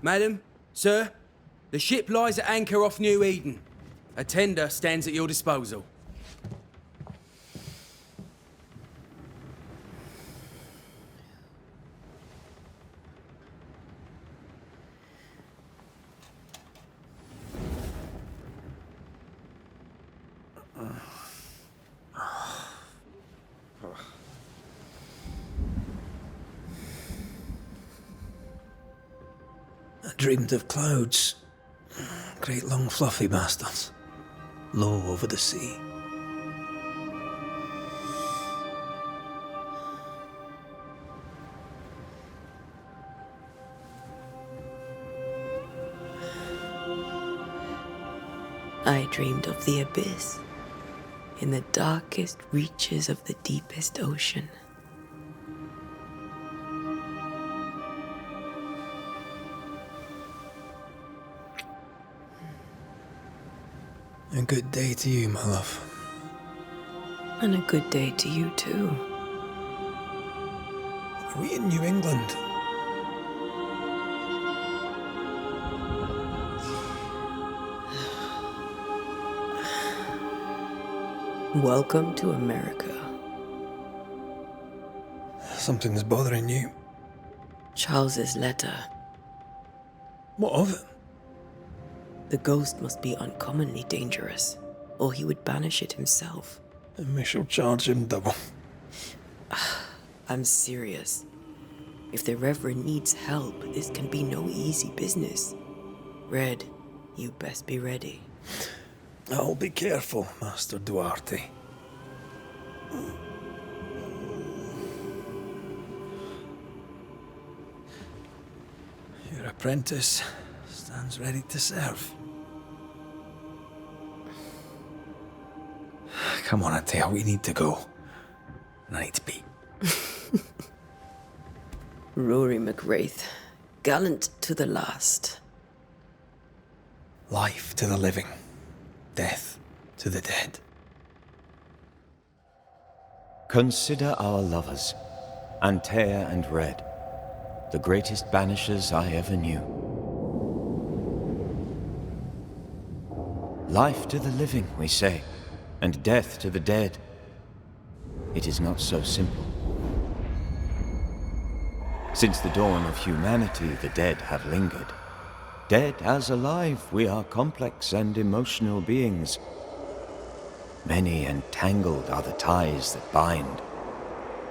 Madam, sir, the ship lies at anchor off New Eden. A tender stands at your disposal. I dreamed of clouds. Great long fluffy bastards. Low over the sea. I dreamed of the abyss, in the darkest reaches of the deepest ocean. A good day to you, my love. And a good day to you too. Are we in New England? Welcome to America. Something's bothering you. Charles's letter. What of it? The ghost must be uncommonly dangerous, or he would banish it himself. And we shall charge him double. I'm serious. If the Reverend needs help, this can be no easy business. Red, you best be ready. I'll be careful, Master Duarte. Your apprentice stands ready to serve. Come on, Antea, we need to go. And I need to pee. Rory McWraith, gallant to the last. Life to the living, death to the dead. Consider our lovers, Antea and Red, the greatest banishers I ever knew. Life to the living, we say, and death to the dead. It is not so simple. Since the dawn of humanity, the dead have lingered. Dead as alive, we are complex and emotional beings. Many and tangled are the ties that bind.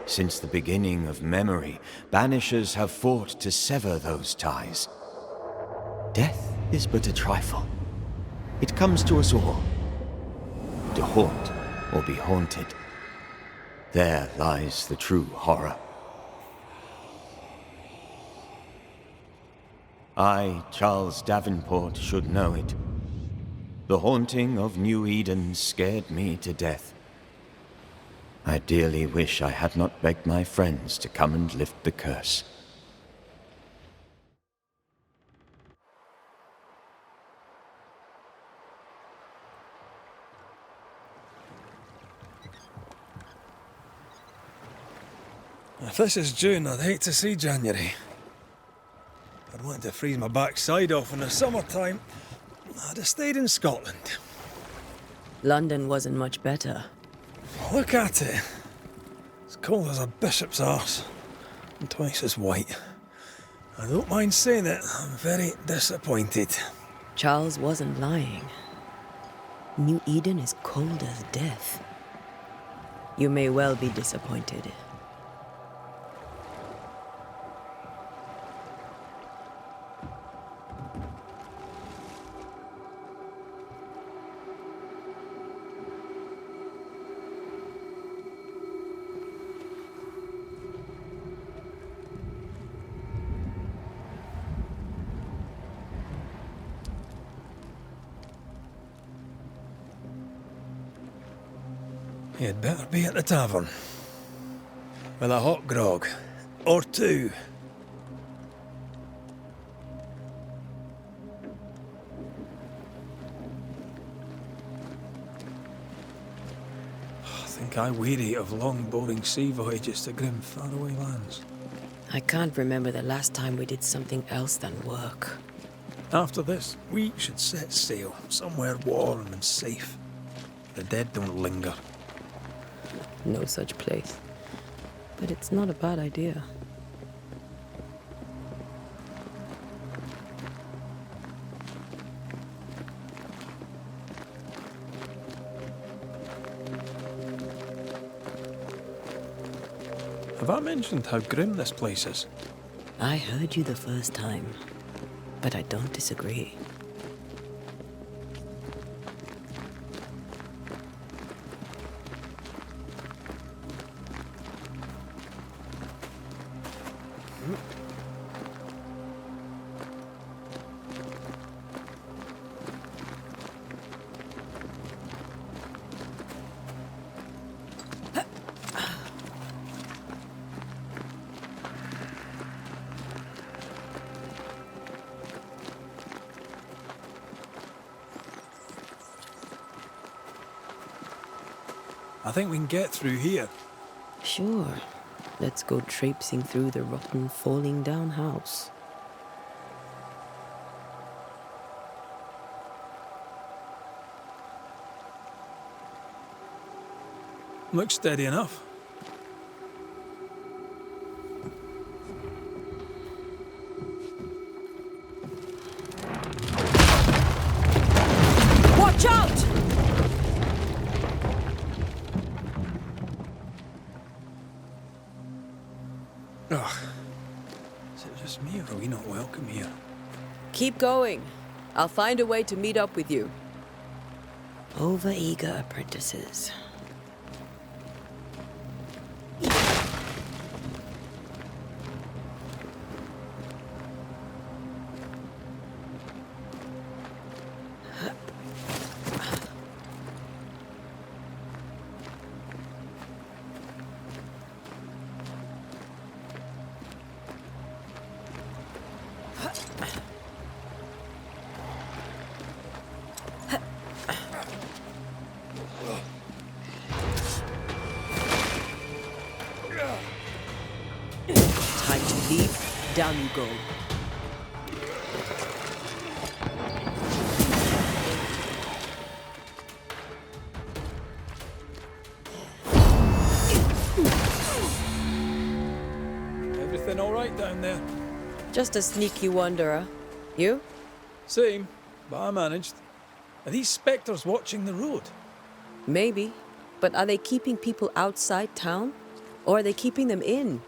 Since the beginning of memory, banishers have fought to sever those ties. Death is but a trifle. It comes to us all. To haunt or be haunted. There lies the true horror. I, Charles Davenport, should know it. The haunting of New Eden scared me to death. I dearly wish I had not begged my friends to come and lift the curse. If this is June, I'd hate to see January. I'd want to freeze my backside off in the summertime. I'd have stayed in Scotland. London wasn't much better. Look at it. It's cold as a bishop's arse. And twice as white. I don't mind saying it, I'm very disappointed. Charles wasn't lying. New Eden is cold as death. You may well be disappointed. You'd better be at the tavern. With a hot grog. Or two. I think I weary of long, boring sea voyages to grim, faraway lands. I can't remember the last time we did something else than work. After this, we should set sail somewhere warm and safe. The dead don't linger. No such place. But it's not a bad idea. Have I mentioned how grim this place is? I heard you the first time, but I don't disagree. I think we can get through here. Sure. Let's go traipsing through the rotten, falling down house. Looks steady enough. Watch out! Ugh. Is it just me, or are we not welcome here? Keep going. I'll find a way to meet up with you. Overeager apprentices. Time to leave. Down you go. Everything all right down there? Just a sneaky wanderer. You? Same, but I managed. Are these specters watching the road? Maybe. But are they keeping people outside town? Or are they keeping them in?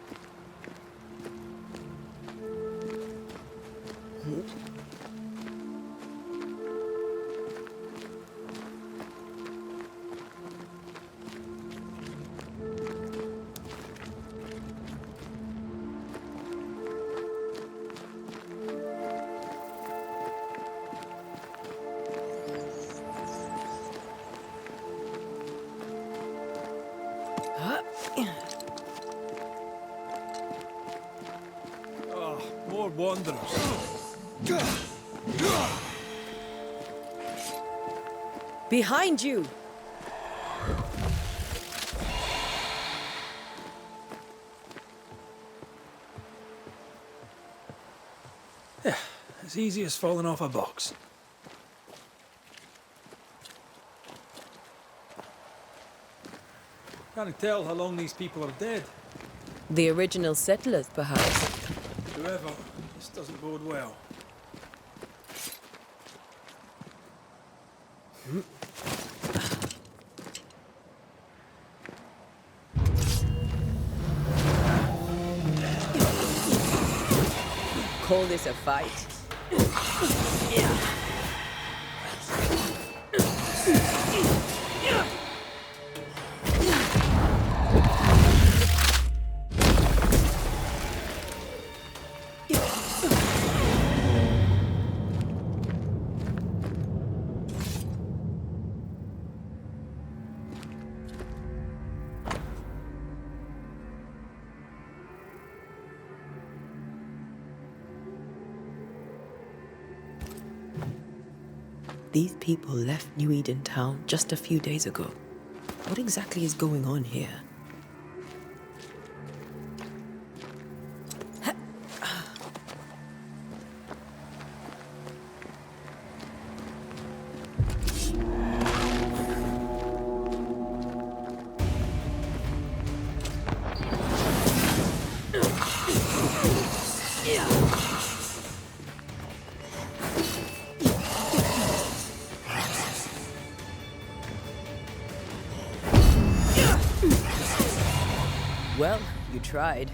Ah, more wanderers. Behind you! Yeah, as easy as falling off a box. Can't tell how long these people are dead. The original settlers, perhaps. Whoever, this doesn't bode well. Call this a fight? These people left New Eden town just a few days ago. What exactly is going on here? Well, you tried.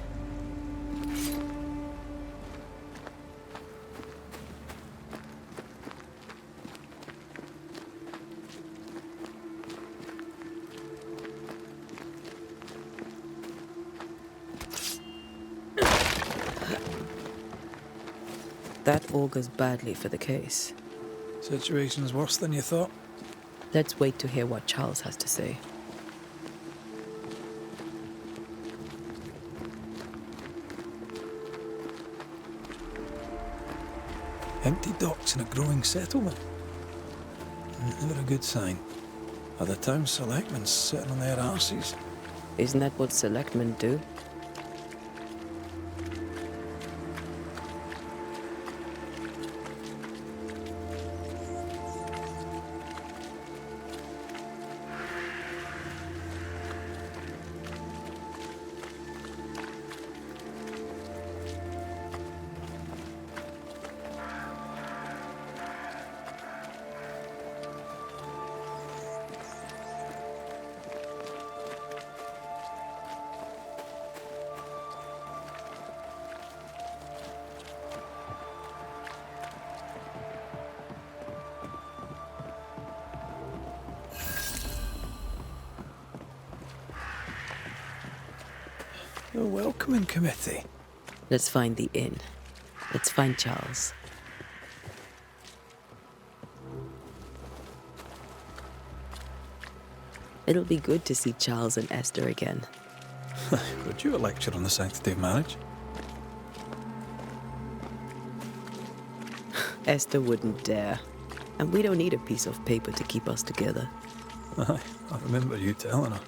That augurs badly for the case. Situation's worse than you thought. Let's wait to hear what Charles has to say. Empty docks in a growing settlement. Never a good sign. Are the town selectmen sitting on their arses? Isn't that what selectmen do? A welcoming committee. Let's find the inn. Let's find Charles. It'll be good to see Charles and Esther again. Could you a lecture on the sanctity of marriage? Esther wouldn't dare. And we don't need a piece of paper to keep us together. Aye, I remember you telling her.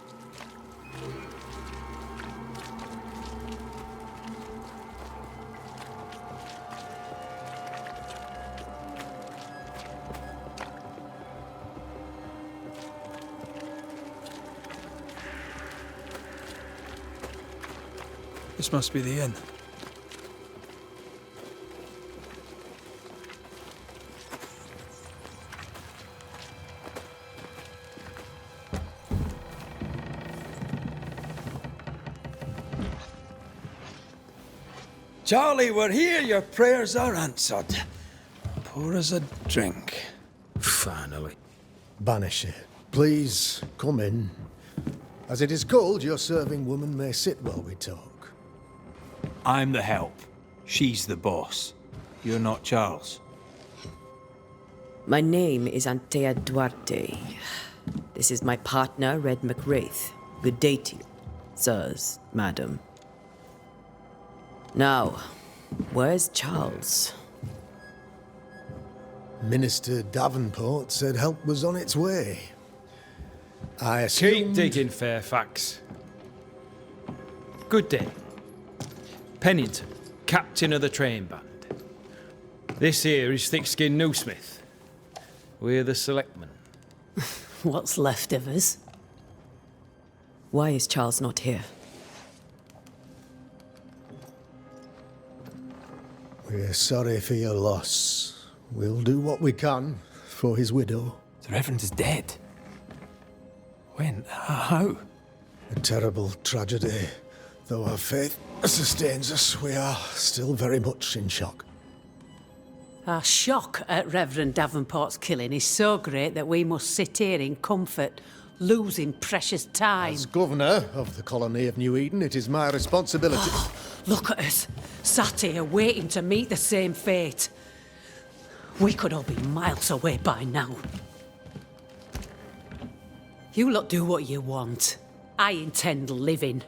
This must be the inn. Charlie, we're here. Your prayers are answered. Pour us a drink. Finally. Banisher, please come in. As it is cold, your serving woman may sit while we talk. I'm the help. She's the boss. You're not Charles. My name is Antea Duarte. This is my partner, Red Raith. Good day to you, sirs, madam. Now, where's Charles? Minister Davenport said help was on its way. I assumed... Keep digging, Fairfax. Good day. Pennington, captain of the train band. This here is Thick-Skinned Newsmith. We're the selectmen. What's left of us? Why is Charles not here? We're sorry for your loss. We'll do what we can for his widow. The Reverend is dead. When? How? A terrible tragedy. Though our faith sustains us, we are still very much in shock. Our shock at Reverend Davenport's killing is so great that we must sit here in comfort, losing precious time. As governor of the colony of New Eden, it is my responsibility... Look at us, sat here waiting to meet the same fate. We could all be miles away by now. You lot do what you want. I intend living.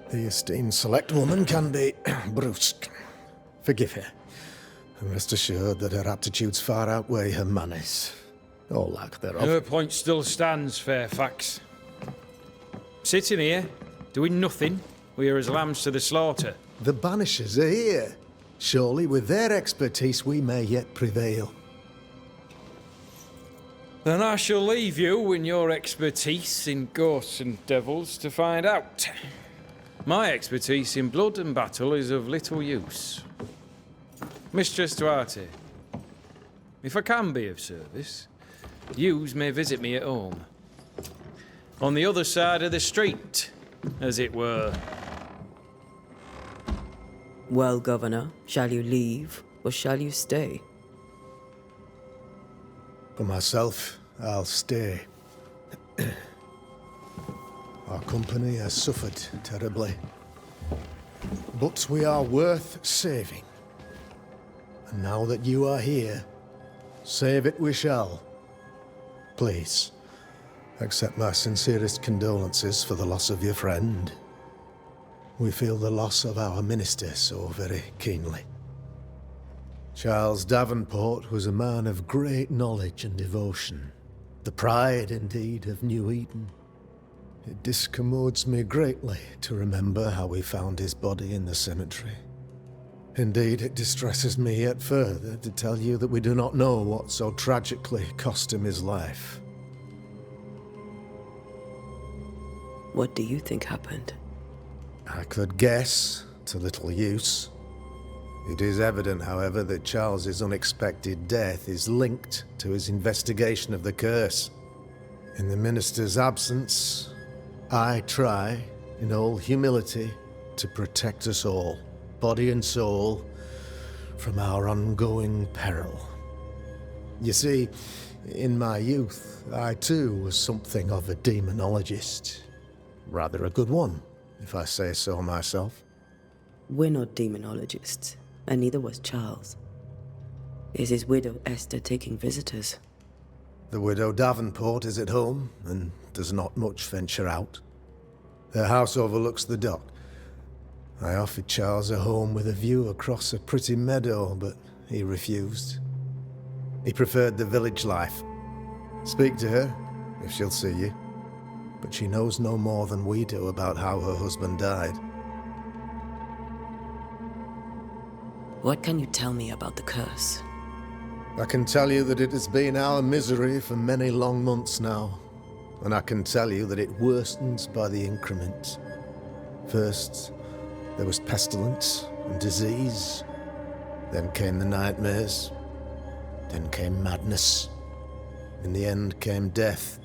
The esteemed select woman can be brusque. Forgive her. And rest assured that her aptitudes far outweigh her manners. Or lack thereof. Her point still stands, Fairfax. Sitting here, doing nothing, we are as lambs to the slaughter. The Banishers are here. Surely with their expertise we may yet prevail. Then I shall leave you and your expertise in ghosts and devils to find out. My expertise in blood and battle is of little use. Mistress Duarte, if I can be of service, yous may visit me at home. On the other side of the street, as it were. Well, Governor, shall you leave or shall you stay? For myself, I'll stay. Our company has suffered terribly. But we are worth saving. And now that you are here, save it we shall. Please, accept my sincerest condolences for the loss of your friend. We feel the loss of our minister so very keenly. Charles Davenport was a man of great knowledge and devotion. The pride, indeed, of New Eden. It discommodes me greatly to remember how we found his body in the cemetery. Indeed, it distresses me yet further to tell you that we do not know what so tragically cost him his life. What do you think happened? I could guess, to little use. It is evident, however, that Charles's unexpected death is linked to his investigation of the curse. In the minister's absence, I try, in all humility, to protect us all, body and soul, from our ongoing peril. You see, in my youth, I too was something of a demonologist. Rather a good one, if I say so myself. We're not demonologists, and neither was Charles. Is his widow Esther taking visitors? The widow Davenport is at home, and does not much venture out. Their house overlooks the dock. I offered Charles a home with a view across a pretty meadow, but he refused. He preferred the village life. Speak to her, if she'll see you. But she knows no more than we do about how her husband died. What can you tell me about the curse? I can tell you that it has been our misery for many long months now. And I can tell you that it worsens by the increment. First, there was pestilence and disease. Then came the nightmares. Then came madness. In the end came death.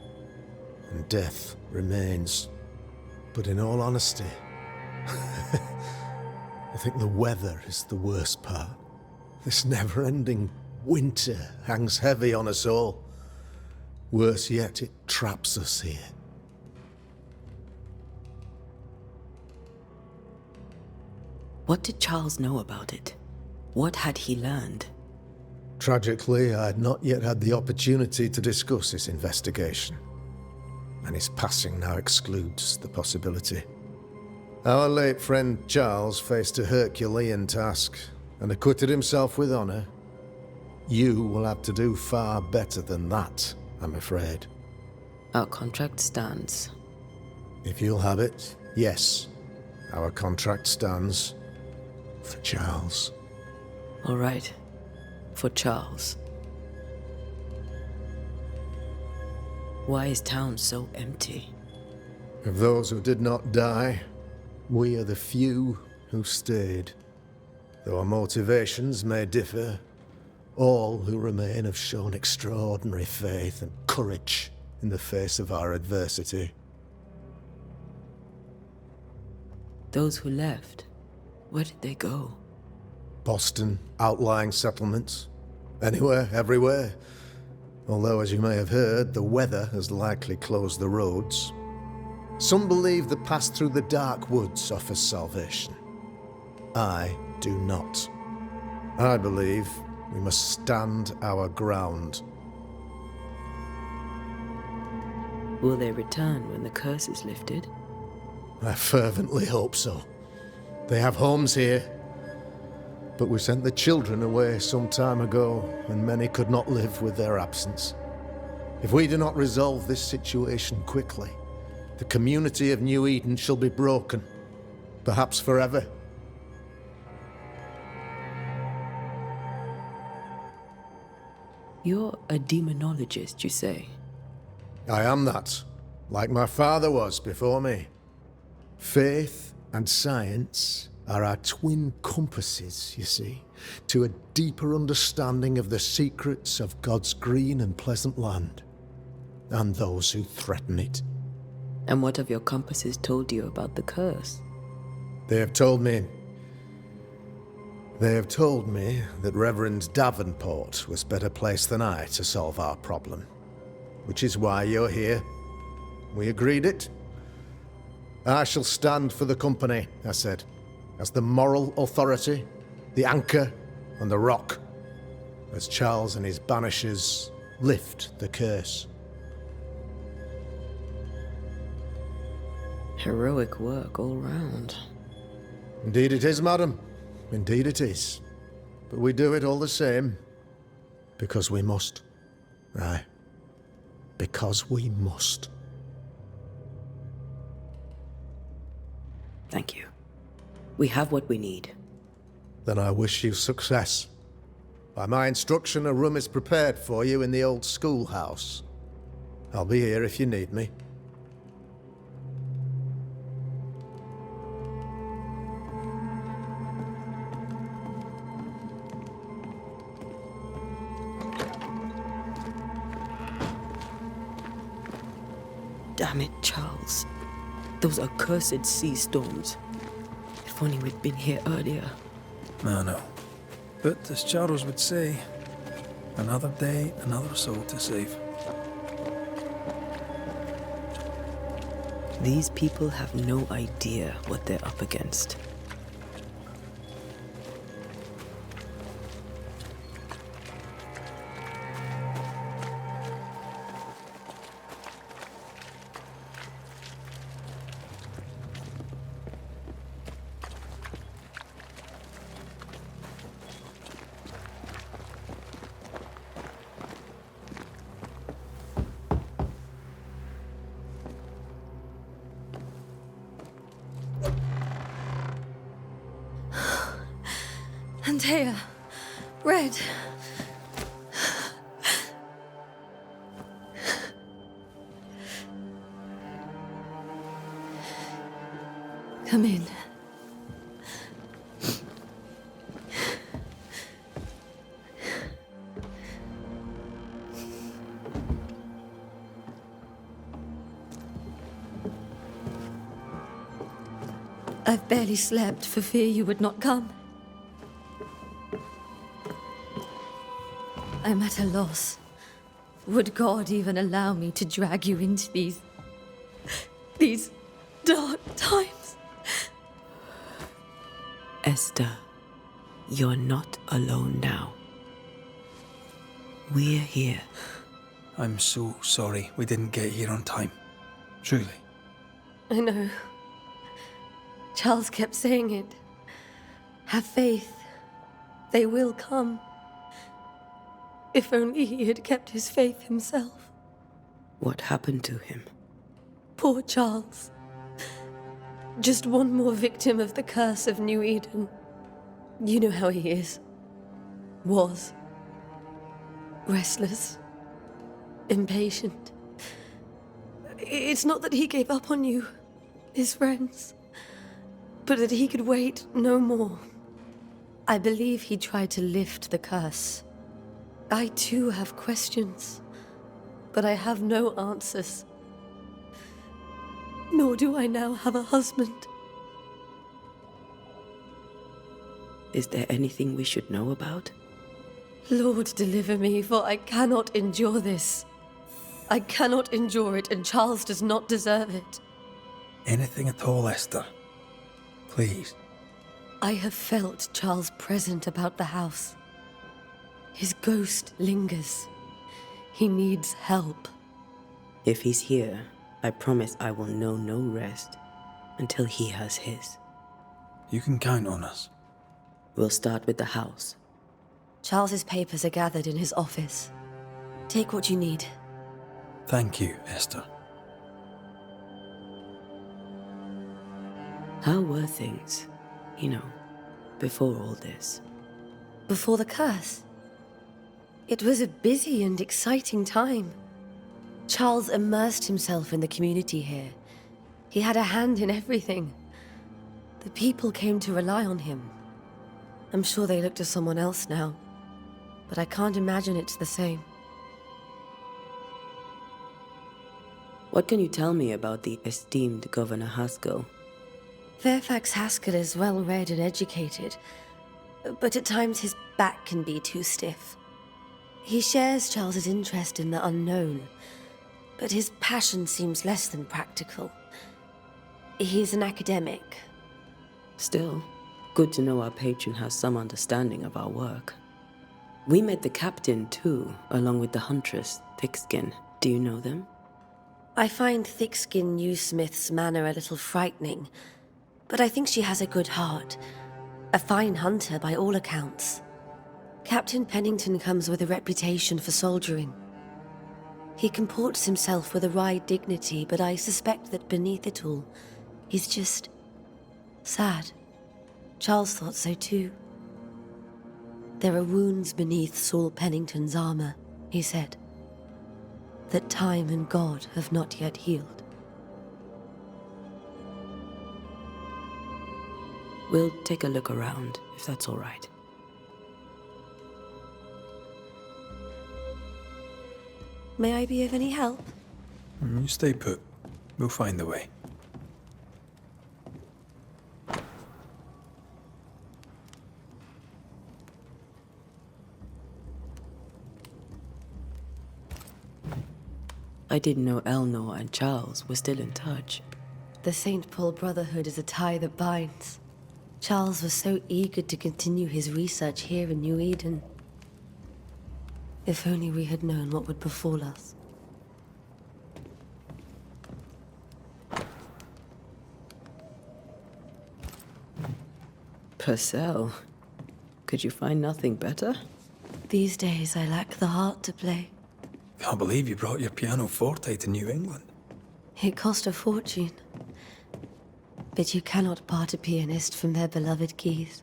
And death remains. But in all honesty, I think the weather is the worst part. This never-ending winter hangs heavy on us all. Worse yet, it traps us here. What did Charles know about it? What had he learned? Tragically, I had not yet had the opportunity to discuss his investigation. And his passing now excludes the possibility. Our late friend Charles faced a Herculean task and acquitted himself with honor. You will have to do far better than that, I'm afraid. Our contract stands. If you'll have it, yes. Our contract stands for Charles. All right. For Charles. Why is town so empty? Of those who did not die, we are the few who stayed. Though our motivations may differ, all who remain have shown extraordinary faith and courage in the face of our adversity. Those who left, where did they go? Boston, outlying settlements. Anywhere, everywhere. Although, as you may have heard, the weather has likely closed the roads. Some believe the path through the dark woods offers salvation. I do not. I believe we must stand our ground. Will they return when the curse is lifted? I fervently hope so. They have homes here. But we sent the children away some time ago, and many could not live with their absence. If we do not resolve this situation quickly, the community of New Eden shall be broken, perhaps forever. You're a demonologist, you say? I am that, like my father was before me. Faith and science are our twin compasses, you see, to a deeper understanding of the secrets of God's green and pleasant land, and those who threaten it. And what have your compasses told you about the curse? They have told me that Reverend Davenport was better placed than I to solve our problem. Which is why you're here. We agreed it. I shall stand for the company, I said, as the moral authority, the anchor, and the rock, as Charles and his banishers lift the curse. Heroic work all round. Indeed it is, madam. Indeed it is. But we do it all the same. Because we must. Aye. Because we must. Thank you. We have what we need. Then I wish you success. By my instruction, a room is prepared for you in the old schoolhouse. I'll be here if you need me. Damn it, Charles. Those accursed sea storms. If only we'd been here earlier. I know. But as Charles would say, another day, another soul to save. These people have no idea what they're up against. Antea, Red. Come in. I've barely slept for fear you would not come. I'm at a loss. Would God even allow me to drag you into these dark times? Esther, you're not alone now. We're here. I'm so sorry we didn't get here on time. Truly. I know. Charles kept saying it. Have faith. They will come. If only he had kept his faith himself. What happened to him? Poor Charles. Just one more victim of the curse of New Eden. You know how he is. Was. Restless. Impatient. It's not that he gave up on you, his friends, but that he could wait no more. I believe he tried to lift the curse. I too have questions, but I have no answers. Nor do I now have a husband. Is there anything we should know about? Lord, deliver me, for I cannot endure this. I cannot endure it, and Charles does not deserve it. Anything at all, Esther. Please. I have felt Charles present about the house. His ghost lingers. He needs help. If he's here, I promise I will know no rest until he has his. You can count on us. We'll start with the house. Charles's papers are gathered in his office. Take what you need. Thank you, Esther. How were things, before all this? Before the curse? It was a busy and exciting time. Charles immersed himself in the community here. He had a hand in everything. The people came to rely on him. I'm sure they look to someone else now, but I can't imagine it's the same. What can you tell me about the esteemed Governor Haskell? Fairfax Haskell is well read and educated, but at times his back can be too stiff. He shares Charles's interest in the unknown, but his passion seems less than practical. He's an academic. Still, good to know our patron has some understanding of our work. We met the captain, too, along with the huntress, Thickskin. Do you know them? I find Thickskin Newsmith's manner a little frightening, but I think she has a good heart. A fine hunter by all accounts. Captain Pennington comes with a reputation for soldiering. He comports himself with a wry dignity, but I suspect that beneath it all, he's just sad. Charles thought so too. There are wounds beneath Saul Pennington's armor, he said, that time and God have not yet healed. We'll take a look around, if that's all right. May I be of any help? You stay put. We'll find the way. I didn't know Eleanor and Charles were still in touch. The St. Paul Brotherhood is a tie that binds. Charles was so eager to continue his research here in New Eden. If only we had known what would befall us. Purcell, could you find nothing better? These days I lack the heart to play. Can't believe you brought your pianoforte to New England. It cost a fortune. But you cannot part a pianist from their beloved keys.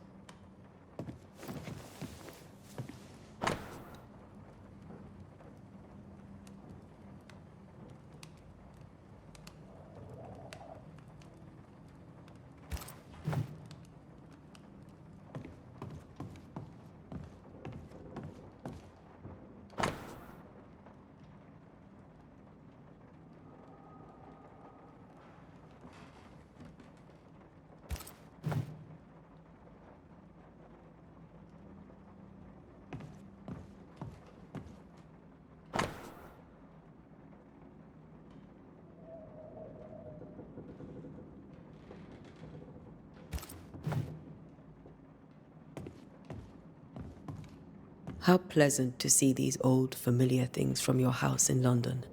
How pleasant to see these old, familiar things from your house in London.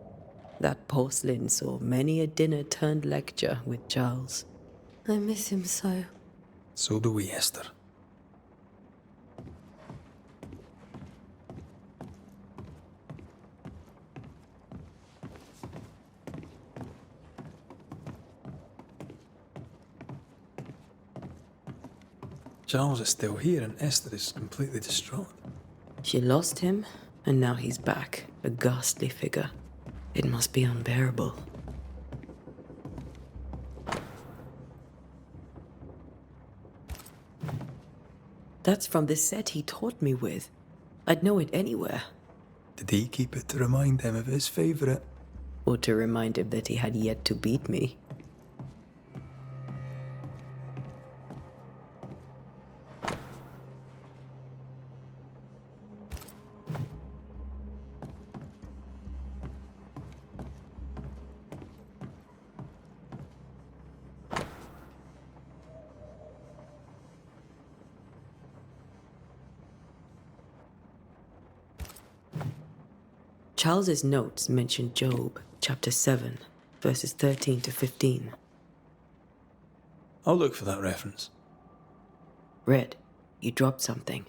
That porcelain saw many a dinner-turned-lecture with Charles. I miss him so. So do we, Esther. Charles is still here and Esther is completely distraught. She lost him, and now he's back, a ghastly figure. It must be unbearable. That's from the set he taught me with. I'd know it anywhere. Did he keep it to remind him of his favourite? Or to remind him that he had yet to beat me. Charles's notes mention Job, chapter 7, verses 13 to 15. I'll look for that reference. Red, you dropped something.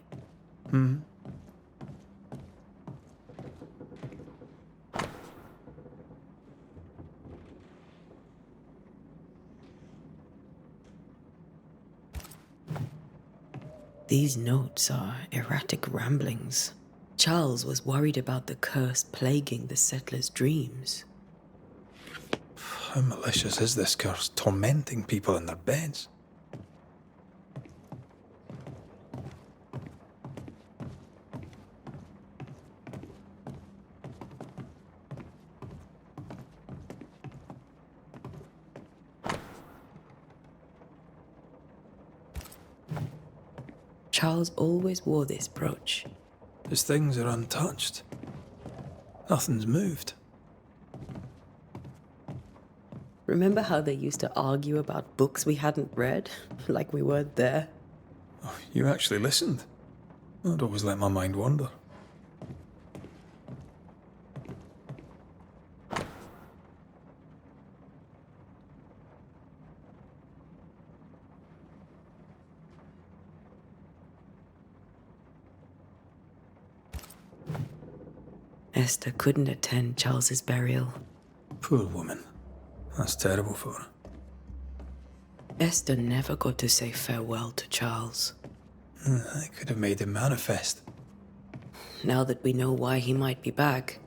These notes are erratic ramblings. Charles was worried about the curse plaguing the settlers' dreams. How malicious is this curse, tormenting people in their beds? Charles always wore this brooch. His things are untouched. Nothing's moved. Remember how they used to argue about books we hadn't read? Like we weren't there? Oh, you actually listened. I'd always let my mind wander. Esther couldn't attend Charles's burial. Poor woman. That's terrible for her. Esther never got to say farewell to Charles. I could have made him manifest. Now that we know why he might be back,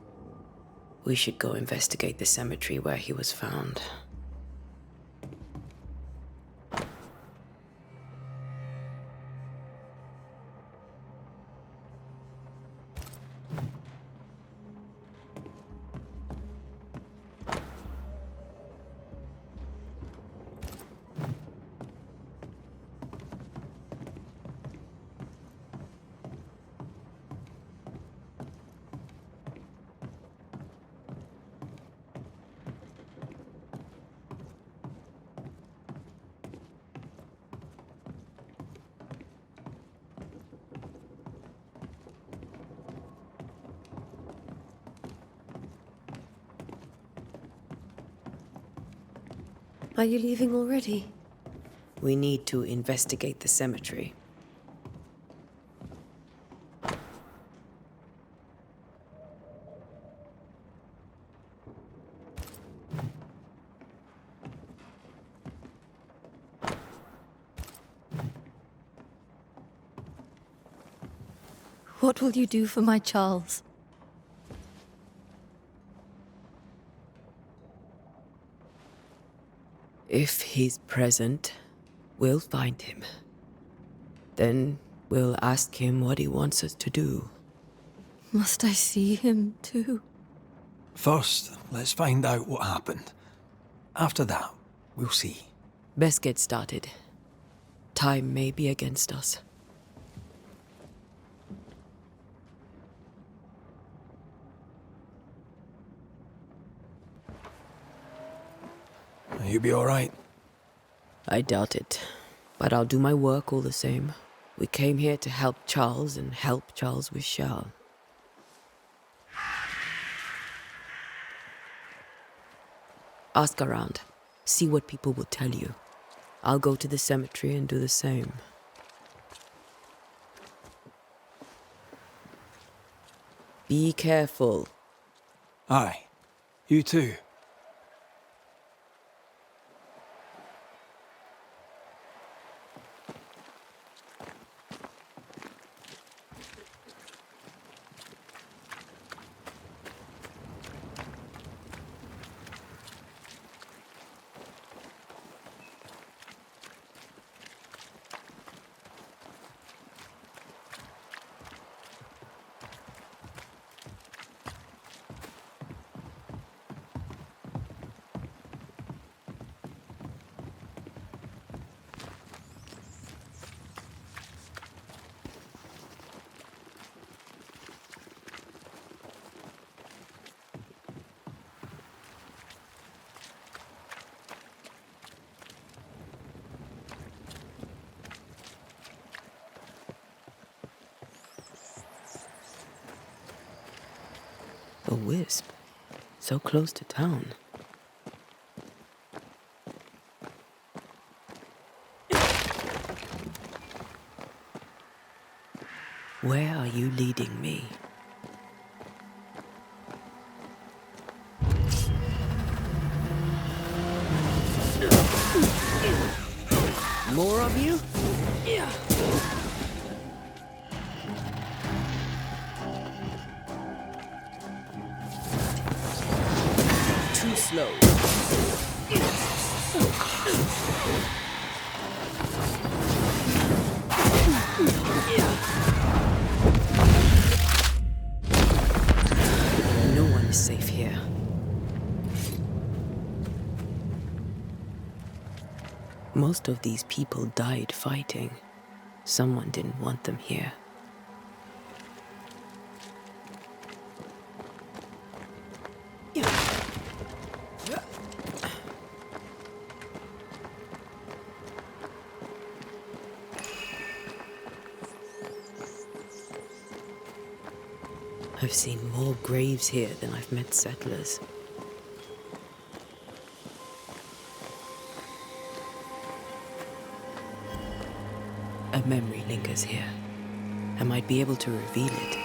we should go investigate the cemetery where he was found. Are you leaving already? We need to investigate the cemetery. What will you do for my Charles? If he's present, we'll find him. Then we'll ask him what he wants us to do. Must I see him too? First, let's find out what happened. After that, we'll see. Best get started. Time may be against us. You'll be all right. I doubt it, but I'll do my work all the same. We came here to help Charles and help Charles with Charles. Ask around. See what people will tell you. I'll go to the cemetery and do the same. Be careful. Aye. You too. A wisp. So close to town. Where are you leading me? More of you? Yeah. Too slow. No one is safe here. Most of these people died fighting, Someone didn't want them here. I've seen more graves here than I've met settlers. A memory lingers here. I might be able to reveal it.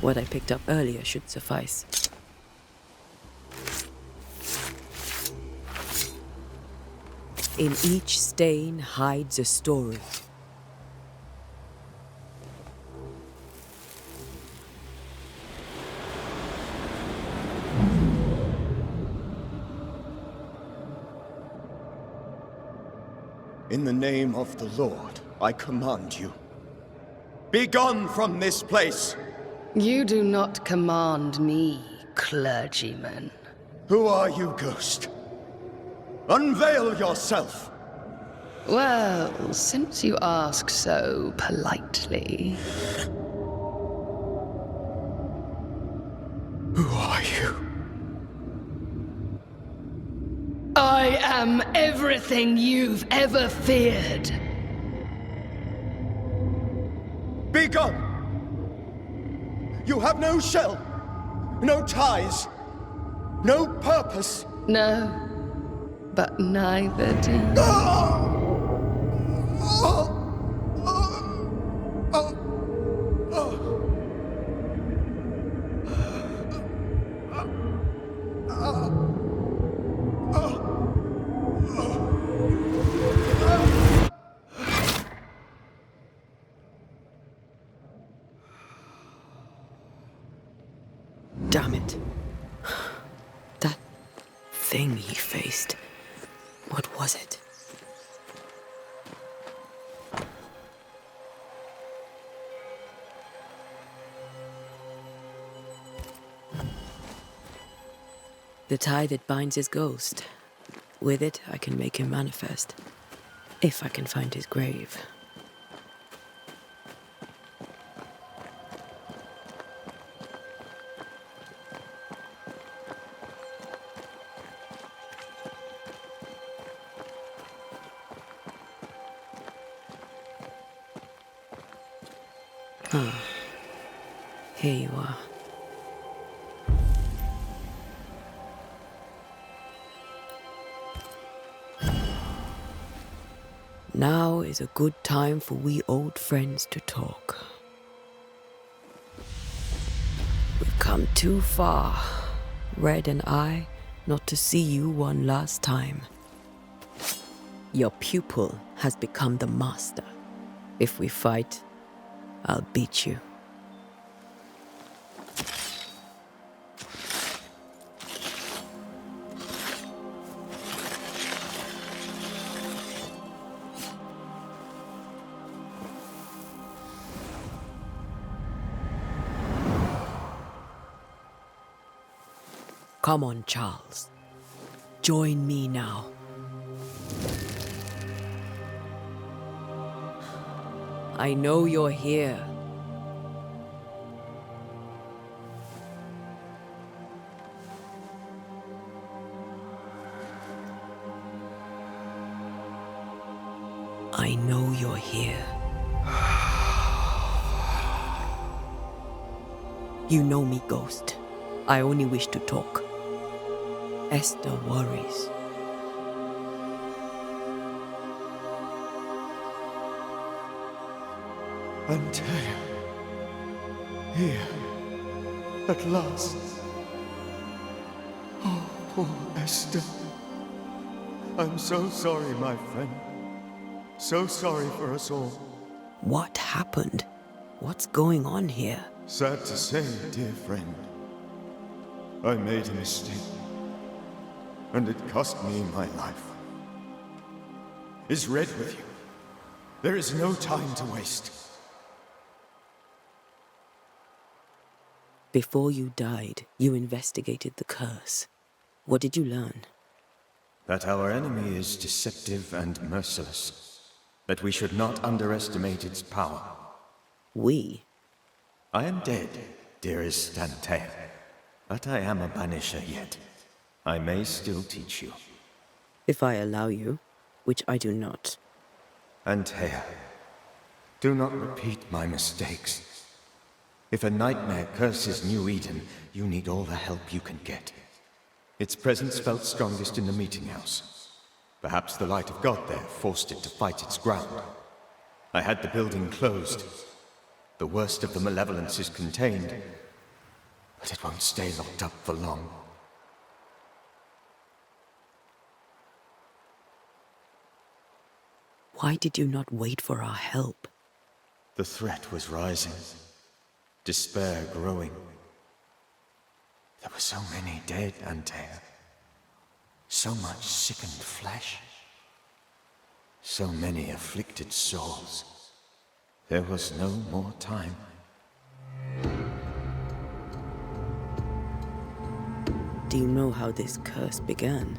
What I picked up earlier should suffice. In each stain hides a story. In the name of the Lord, I command you. Be gone from this place! You do not command me, clergyman. Who are you, ghost? Unveil yourself! Well, since you ask so politely. Who are you? I am everything you've ever feared. Be gone! You have no shell, no ties, no purpose. No, but neither do you. Damn it. That thing he faced. What was it? The tie that binds his ghost. With it, I can make him manifest. If I can find his grave. Ah, here you are. Now is a good time for we old friends to talk. We've come too far, Red and I, not to see you one last time. Your pupil has become the master. If we fight, I'll beat you. Come on, Charles. Join me now. I know you're here. I know you're here. You know me, Ghost. I only wish to talk. Esther worries. Antea. Here. At last. Oh, poor Esther. I'm so sorry, my friend. So sorry for us all. What happened? What's going on here? Sad to say, dear friend. I made a mistake. And it cost me my life. Is Red with you? There is no time to waste. Before you died, you investigated the curse. What did you learn? That our enemy is deceptive and merciless. That we should not underestimate its power. We? I am dead, dearest Antea. But I am a banisher yet. I may still teach you. If I allow you, which I do not. Antea, do not repeat my mistakes. If a nightmare curses New Eden, you need all the help you can get. Its presence felt strongest in the meeting house. Perhaps the light of God there forced it to fight its ground. I had the building closed. The worst of the malevolence is contained, but it won't stay locked up for long. Why did you not wait for our help? The threat was rising. Despair growing. There were so many dead, Antea. So much sickened flesh. So many afflicted souls. There was no more time. Do you know how this curse began?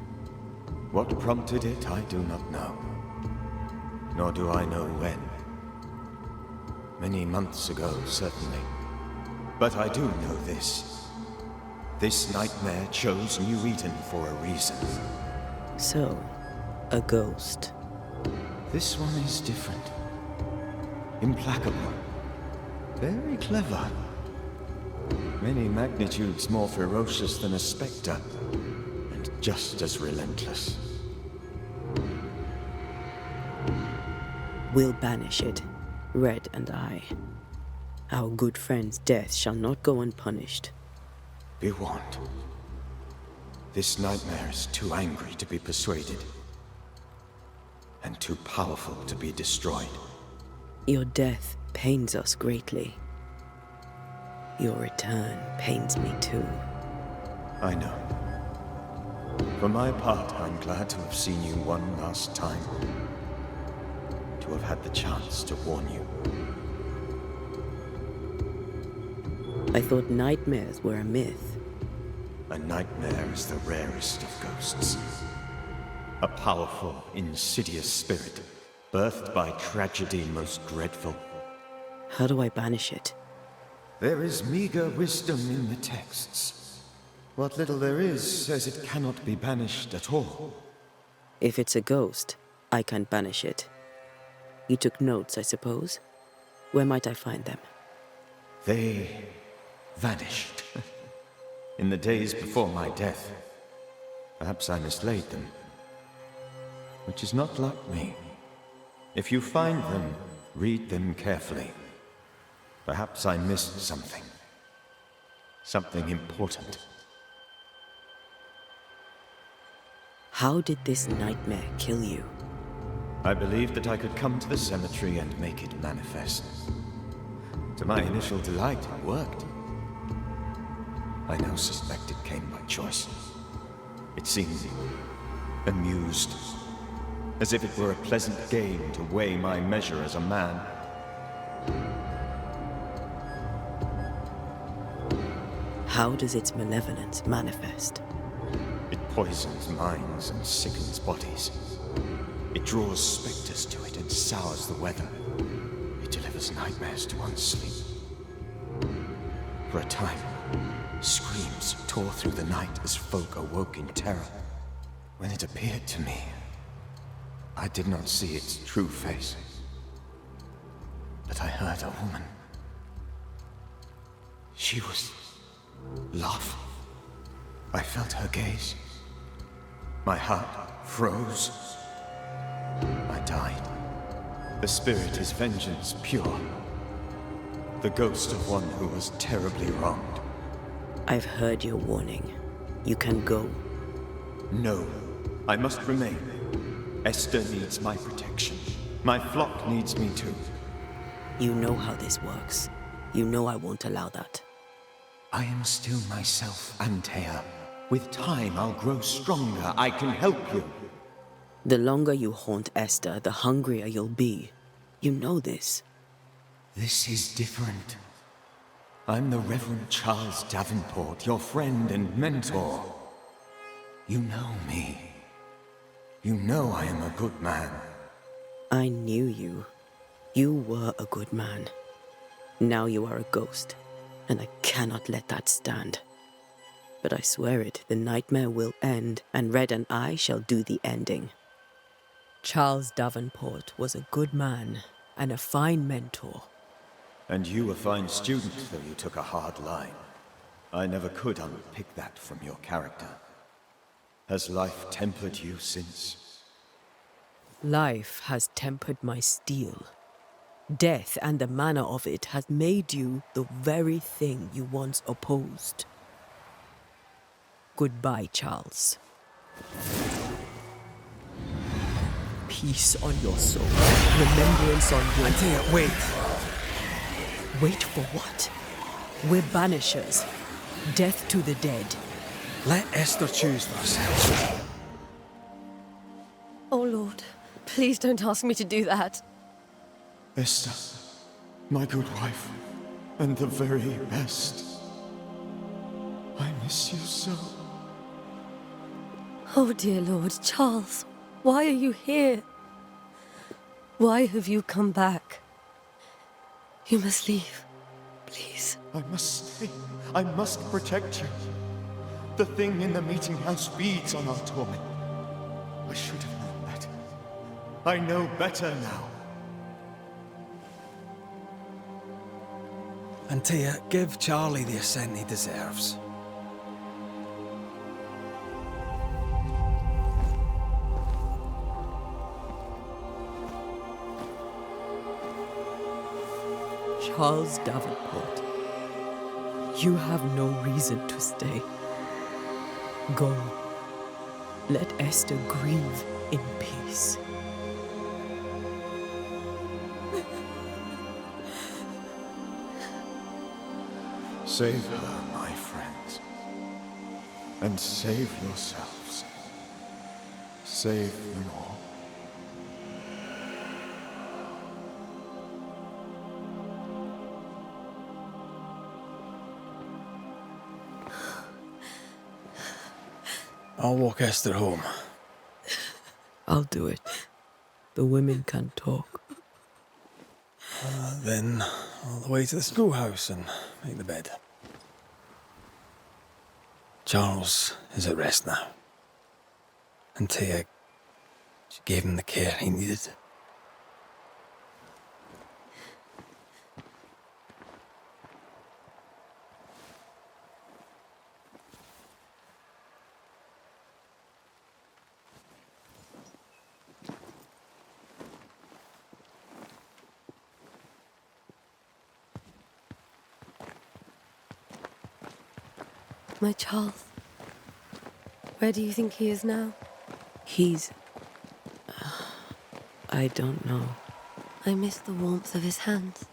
What prompted it, I do not know. Nor do I know when. Many months ago, certainly. But I do know this. This nightmare chose New Eden for a reason. So, a ghost. This one is different. Implacable. Very clever. Many magnitudes more ferocious than a specter, and just as relentless. We'll banish it, Red and I. Our good friend's death shall not go unpunished. Be warned. This nightmare is too angry to be persuaded, and too powerful to be destroyed. Your death pains us greatly. Your return pains me too. I know. For my part, I'm glad to have seen you one last time. To have had the chance to warn you. I thought nightmares were a myth. A nightmare is the rarest of ghosts. A powerful, insidious spirit, birthed by tragedy most dreadful. How do I banish it? There is meager wisdom in the texts. What little there is says it cannot be banished at all. If it's a ghost, I can't banish it. You took notes, I suppose? Where might I find them? They vanished. In the days before my death. Perhaps I mislaid them. Which is not like me. If you find them, read them carefully. Perhaps I missed something. Something important. How did this nightmare kill you? I believed that I could come to the cemetery and make it manifest. To my initial delight, it worked. I now suspect it came by choice. It seemed amused, as if it were a pleasant game to weigh my measure as a man. How does its malevolence manifest? It poisons minds and sickens bodies. It draws specters to it and sours the weather. It delivers nightmares to one's sleep. For a time, screams tore through the night as folk awoke in terror. When it appeared to me, I did not see its true face. But I heard a woman. She was laughing. I felt her gaze. My heart froze. I died. The spirit is vengeance pure. The ghost of one who was terribly wronged. I've heard your warning. You can go. No, I must remain. Esther needs my protection. My flock needs me too. You know how this works. You know I won't allow that. I am still myself, Antea. With time, I'll grow stronger. I can help you. The longer you haunt Esther, the hungrier you'll be. You know this. This is different. I'm the Reverend Charles Davenport, your friend and mentor. You know me. You know I am a good man. I knew you. You were a good man. Now you are a ghost, and I cannot let that stand. But I swear it, the nightmare will end, and Red and I shall do the ending. Charles Davenport was a good man and a fine mentor. And you a fine student, though you took a hard line. I never could unpick that from your character. Has life tempered you since? Life has tempered my steel. Death and the manner of it has made you the very thing you once opposed. Goodbye, Charles. Peace on your soul. Remembrance on your... Antea, wait! Wait for what? We're banishers. Death to the dead. Let Esther choose for herself. Oh, Lord, please don't ask me to do that. Esther, my good wife, and the very best. I miss you so. Oh, dear Lord, Charles, why are you here? Why have you come back? You must leave, please. I must stay. I must protect you. The thing in the meeting house feeds on our torment. I should have known better. I know better now. Antea, give Charlie the ascent he deserves. Charles Davenport, you have no reason to stay. Go. Let Esther grieve in peace. Save her, my friends. And save yourselves. Save them all. I'll walk Esther home. I'll do it. The women can talk. Then all the way to the schoolhouse and make the bed. Charles is at rest now. Antea, she gave him the care he needed. my Charles? Where do you think he is now? He's... I don't know. I miss the warmth of his hands.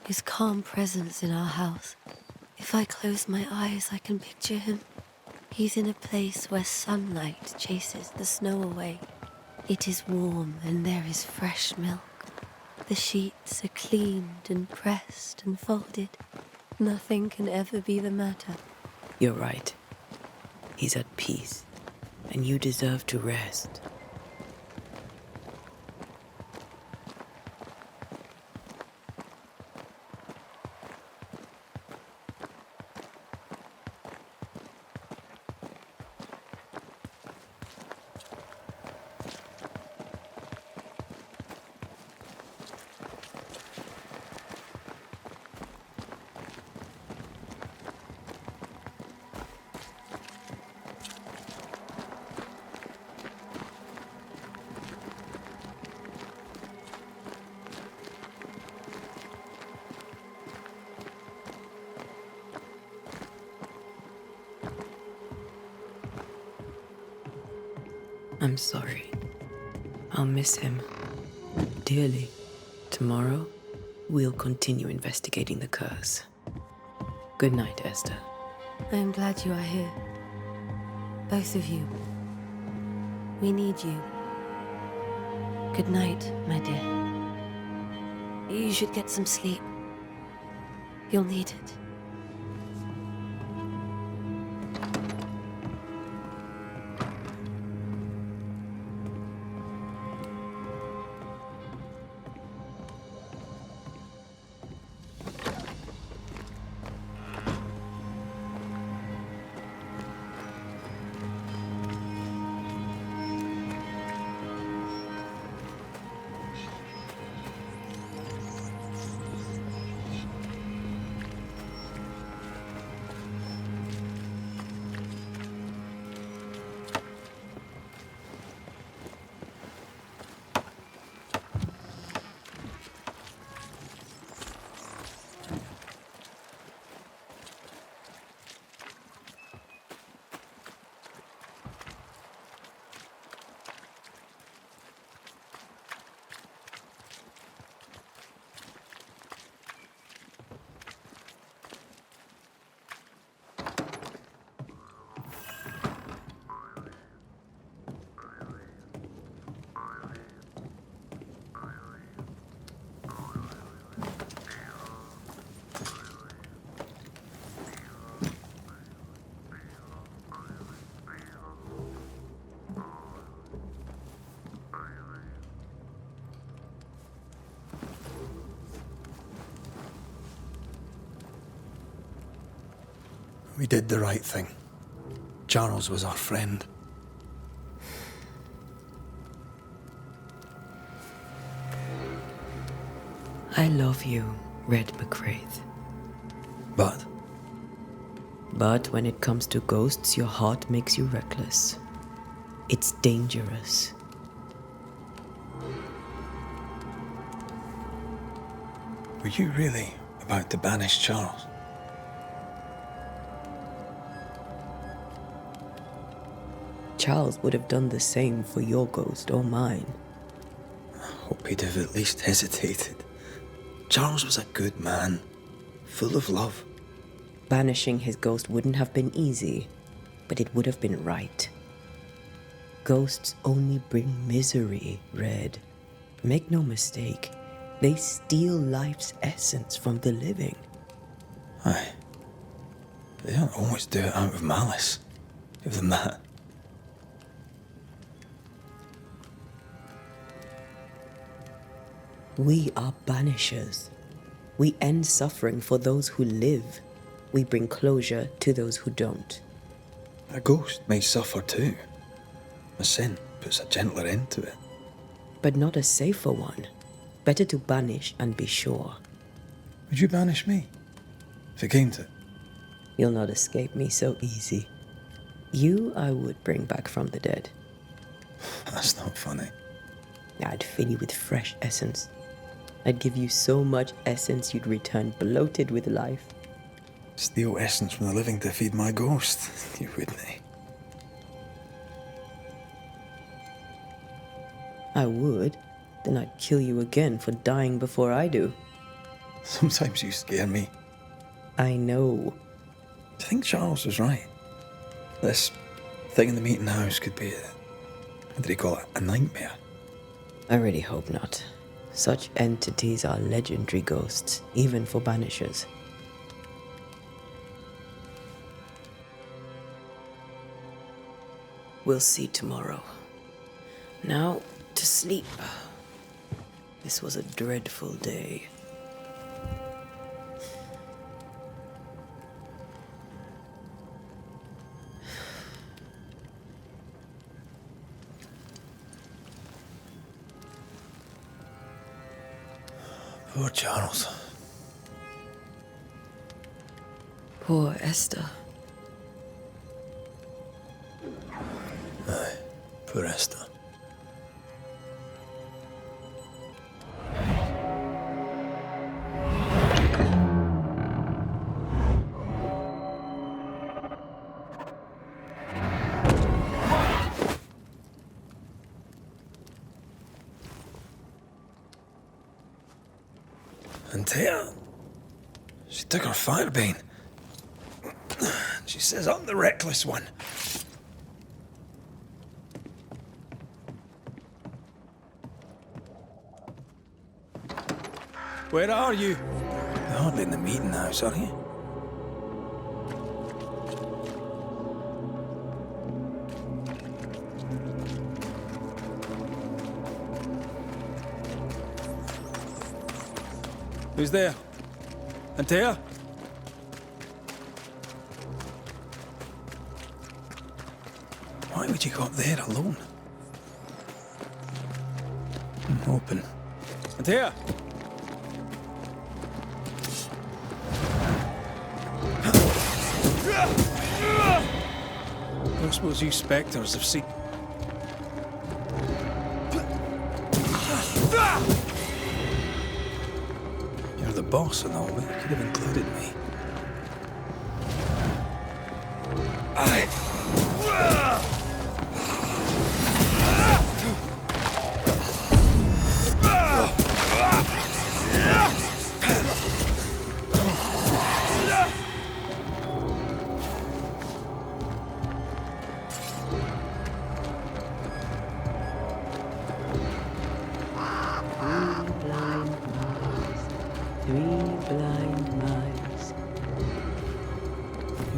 His calm presence in our house. If I close my eyes, I can picture him. He's in a place where sunlight chases the snow away. It is warm and there is fresh milk. The sheets are cleaned and pressed and folded. Nothing can ever be the matter. You're right. He's at peace, and you deserve to rest. I'm sorry. I'll miss him dearly. Tomorrow, we'll continue investigating the curse. Good night, Esther. I am glad you are here. Both of you. We need you. Good night, my dear. You should get some sleep. You'll need it. We did the right thing. Charles was our friend. I love you, Red McRaith. But But when it comes to ghosts, your heart makes you reckless. It's dangerous. were you really about to banish Charles? Charles would have done the same for your ghost or mine. I hope he'd have at least hesitated. Charles was a good man, full of love. Banishing his ghost wouldn't have been easy, but it would have been right. Ghosts only bring misery, Red. Make no mistake, they steal life's essence from the living. Aye. They don't always do it out of malice. Give them that. We are banishers. We end suffering for those who live. We bring closure to those who don't. A ghost may suffer too. A sin puts a gentler end to it. But not a safer one. Better to banish and be sure. Would you banish me? If it came to it? You'll not escape me so easy. You I would bring back from the dead. That's not funny. I'd fill you with fresh essence. I'd give you so much essence you'd return bloated with life. Steal essence from the living to feed my ghost. You wouldn't, eh? I would. Then I'd kill you again for dying before I do. Sometimes you scare me. I know. I think Charles was right. This thing in the meeting house could be what did he call it? A nightmare? I really hope not. Such entities are legendary ghosts, even for Banishers. We'll see tomorrow. Now, to sleep. This was a dreadful day. Poor Charles. Poor Esther. Aye, poor Esther. Antea, she took her firebane. She says I'm the reckless one. Where are you? You're hardly in the meeting house, are you? Who's there? Antea? Why would you go up there alone? Open. Antea? I suppose you specters have seen... You're the boss and all, but you could have included me.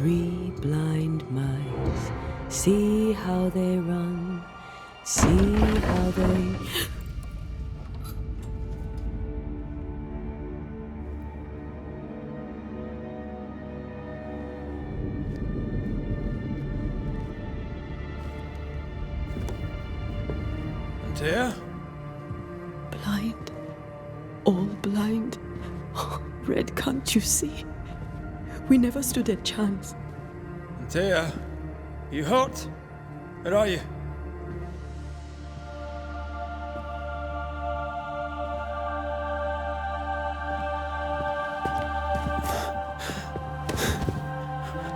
Three blind mice, see how they run, see how they... Antea? Blind, all blind. Red, can't you see? We never stood a chance. Antea, you hurt? Where are you?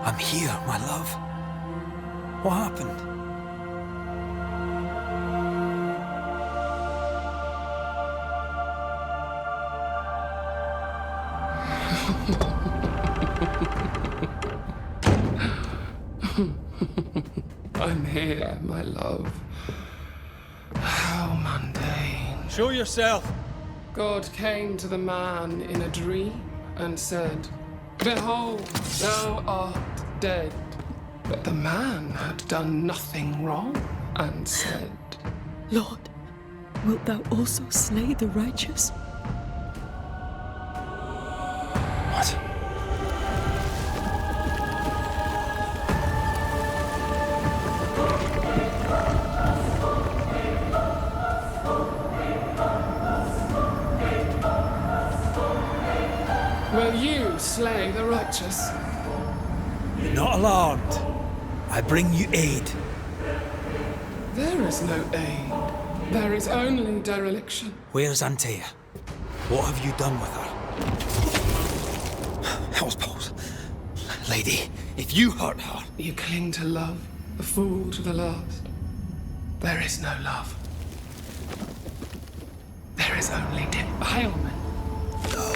I'm here, my love. What happened? I'm here, my love. How mundane. Show yourself! God came to the man in a dream and said, "Behold, thou art dead." But the man had done nothing wrong and said, Lord, wilt thou also slay the righteous? What? "Will you slay the righteous?" You're not alarmed. I bring you aid. There is no aid. There is only dereliction. Where's Antea? What have you done with her? Hell's balls. Lady, if you hurt her... You cling to love, a fool to the last. There is no love. There is only defilement. No.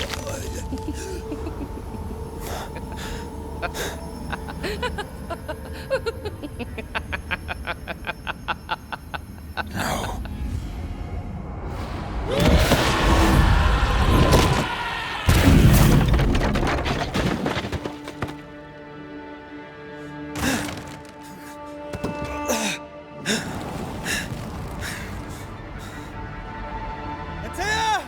Antea!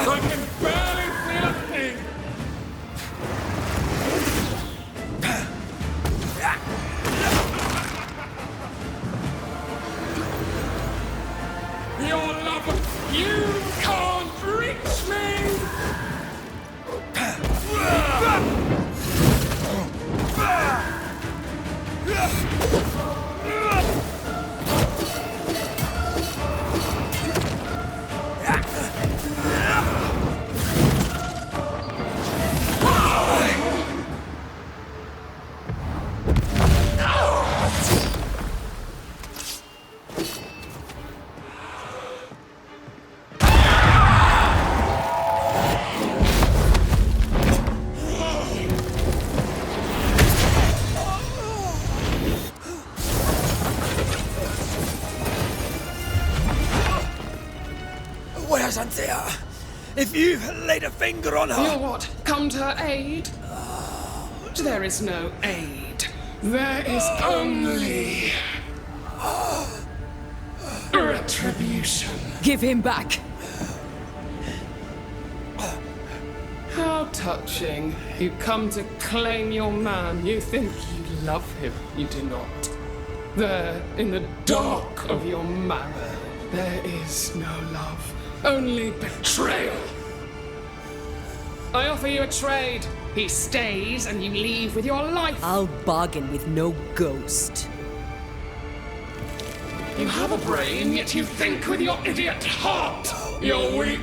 I can barely feel a thing. Your love, you can't reach me. Where's Antea? If you laid a finger on her... You'll what? Come to her aid? There is no aid. There is only... retribution. Give him back! How touching. You come to claim your man. You think you love him. You do not. There, in the dark of your marrow, there is no love. Only betrayal. I offer you a trade. He stays and you leave with your life. I'll bargain with no ghost. You have a brain, yet you think with your idiot heart. You're weak.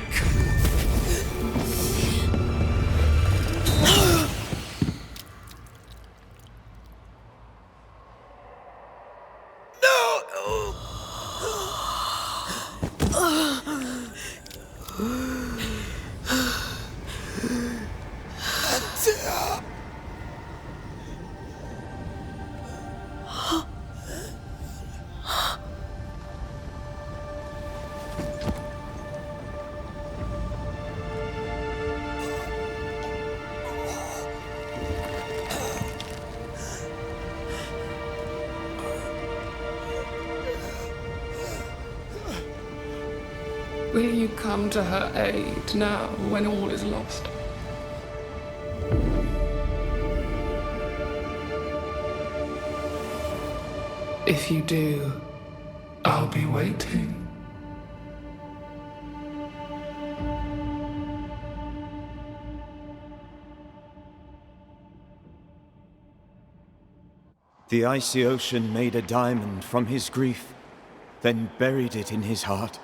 Will you come to her aid now, when all is lost? If you do, I'll be waiting. The icy ocean made a diamond from his grief, then buried it in his heart.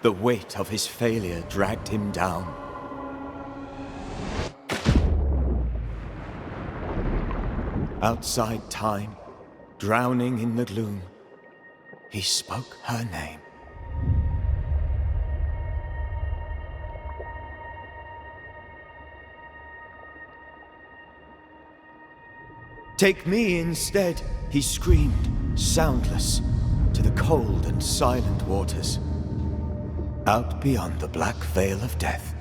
The weight of his failure dragged him down. Outside time, drowning in the gloom, he spoke her name. Take me instead, he screamed, soundless, to the cold and silent waters. Out beyond the black veil of death,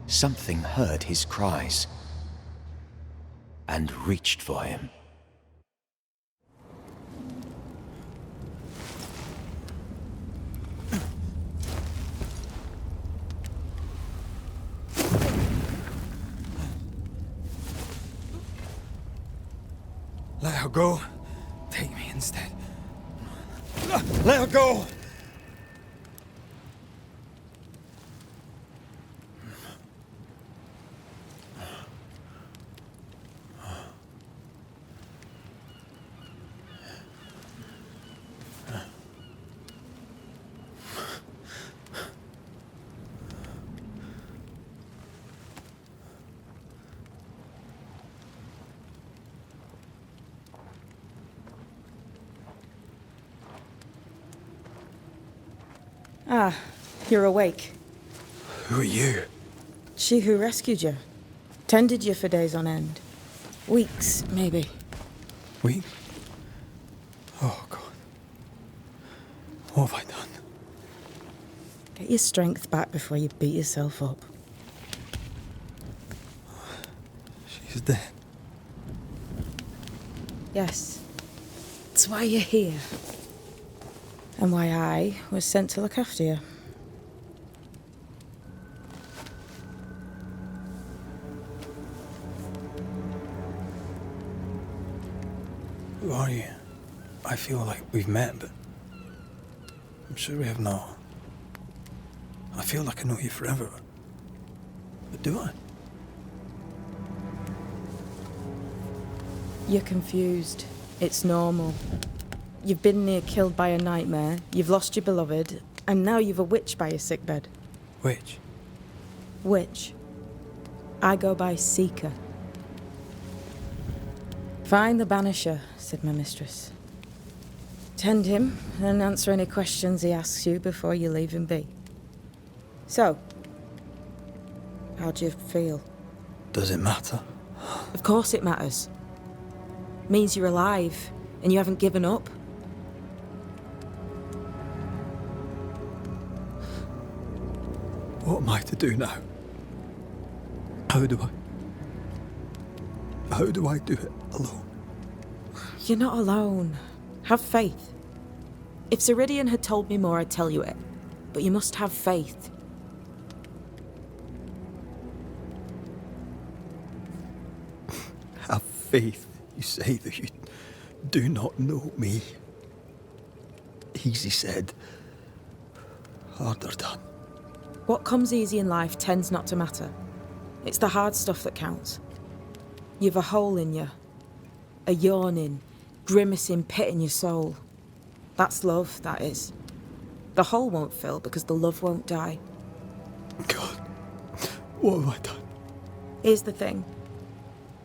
something heard his cries and reached for him. go. Take me instead. Let her go! Ah, you're awake. Who are you? She who rescued you. Tended you for days on end. Weeks, maybe. Weeks? Oh, God. What have I done? Get your strength back before you beat yourself up. She's dead. Yes. That's why you're here. And why I was sent to look after you. Who are you? I feel like we've met, but I'm sure we have not. I feel like I know you forever. But do I? You're confused. It's normal. You've been near killed by a nightmare, you've lost your beloved, and now you've a witch by your sickbed. Which? Witch. I go by Seeker. Find the Banisher, said my mistress. Tend him, and answer any questions he asks you before you leave him be. So, how do you feel? Does it matter? Of course it matters. Means you're alive, and you haven't given up. What am I to do now? How do I do it alone? You're not alone. Have faith. If Ceridian had told me more, I'd tell you it. But you must have faith. Have faith. You say that you do not know me. Easy said. Harder done. What comes easy in life tends not to matter. It's the hard stuff that counts. You've a hole in you. A yawning, grimacing pit in your soul. That's love, that is. The hole won't fill because the love won't die. God, what have I done? Here's the thing.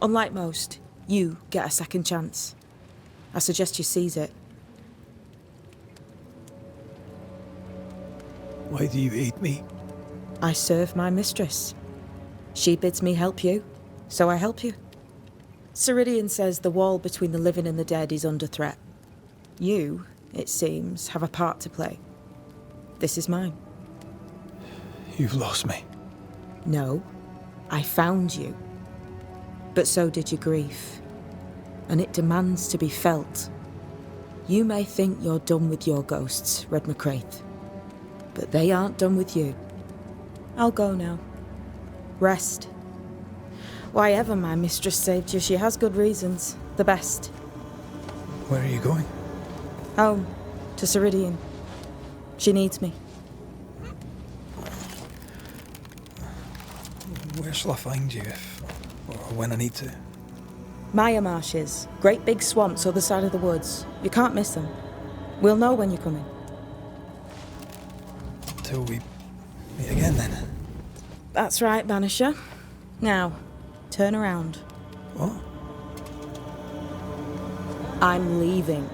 Unlike most, you get a second chance. I suggest you seize it. Why do you hate me? I serve my mistress. She bids me help you, so I help you. Ceridian says the wall between the living and the dead is under threat. You, it seems, have a part to play. This is mine. You've lost me. No, I found you. But so did your grief. And it demands to be felt. You may think you're done with your ghosts, Red McCraith. But they aren't done with you. I'll go now. Rest. Why ever my mistress saved you, she has good reasons. The best. Where are you going? Home. To Ceridian. She needs me. Where shall I find you if... or when I need to? Maya Marshes. Great big swamps other side of the woods. You can't miss them. We'll know when you're coming. Till we meet again, then. That's right, Banisher. Now, turn around. What? I'm leaving.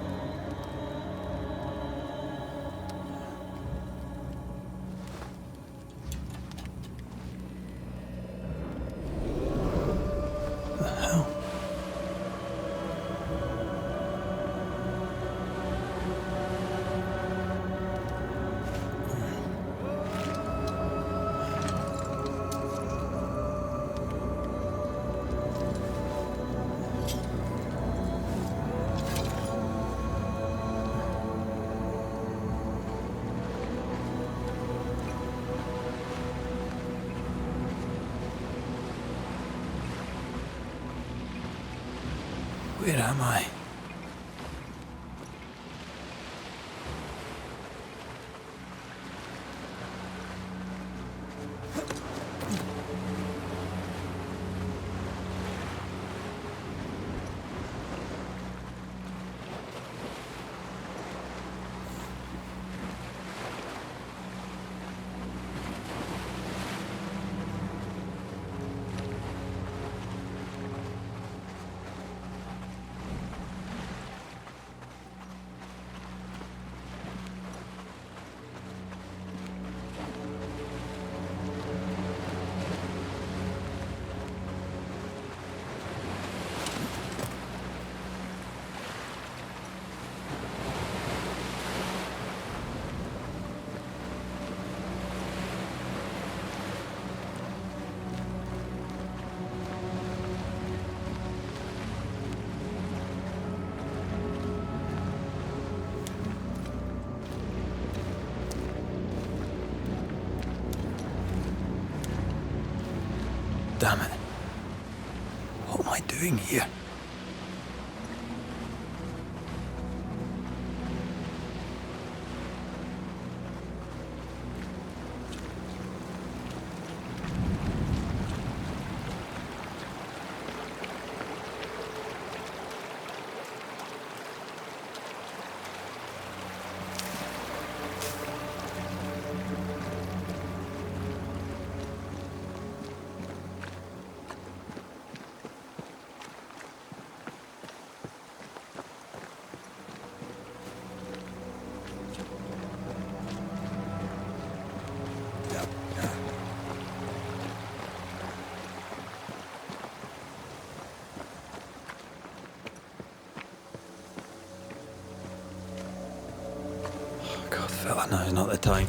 The hell? Where am I? damn it. What am I doing here? God, fella, now's not the time.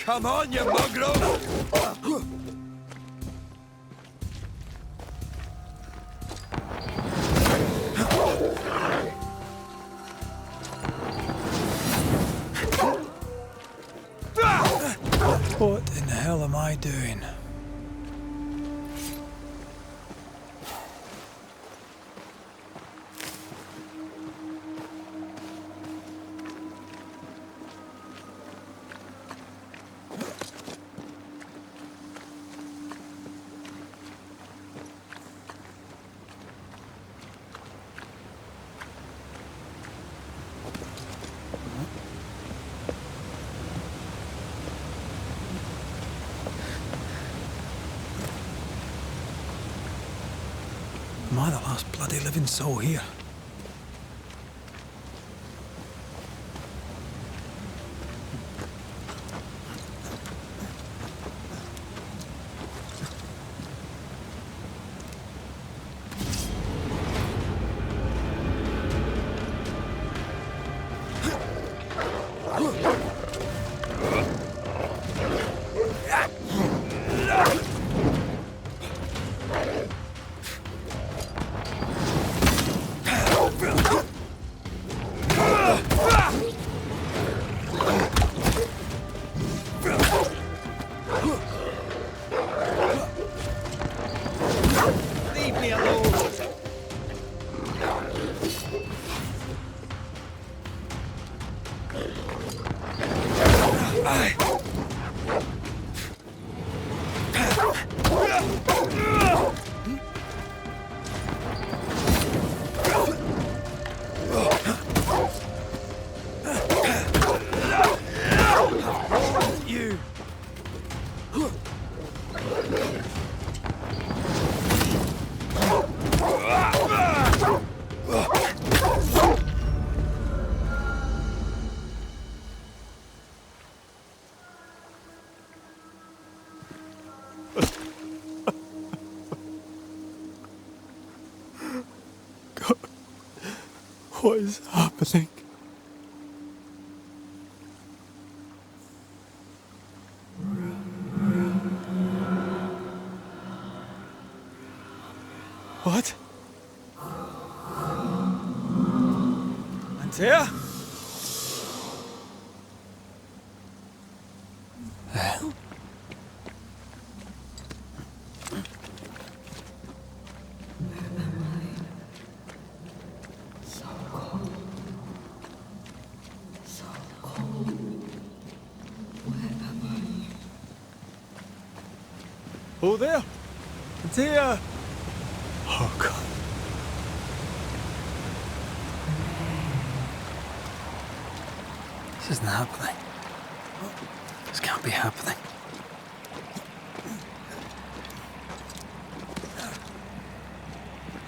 Come on, you mongrel! What in the hell am I doing? Am I the last bloody living soul here? What is happening? What? Antea? Oh, there! Antea! Oh, God. This isn't happening. This can't be happening.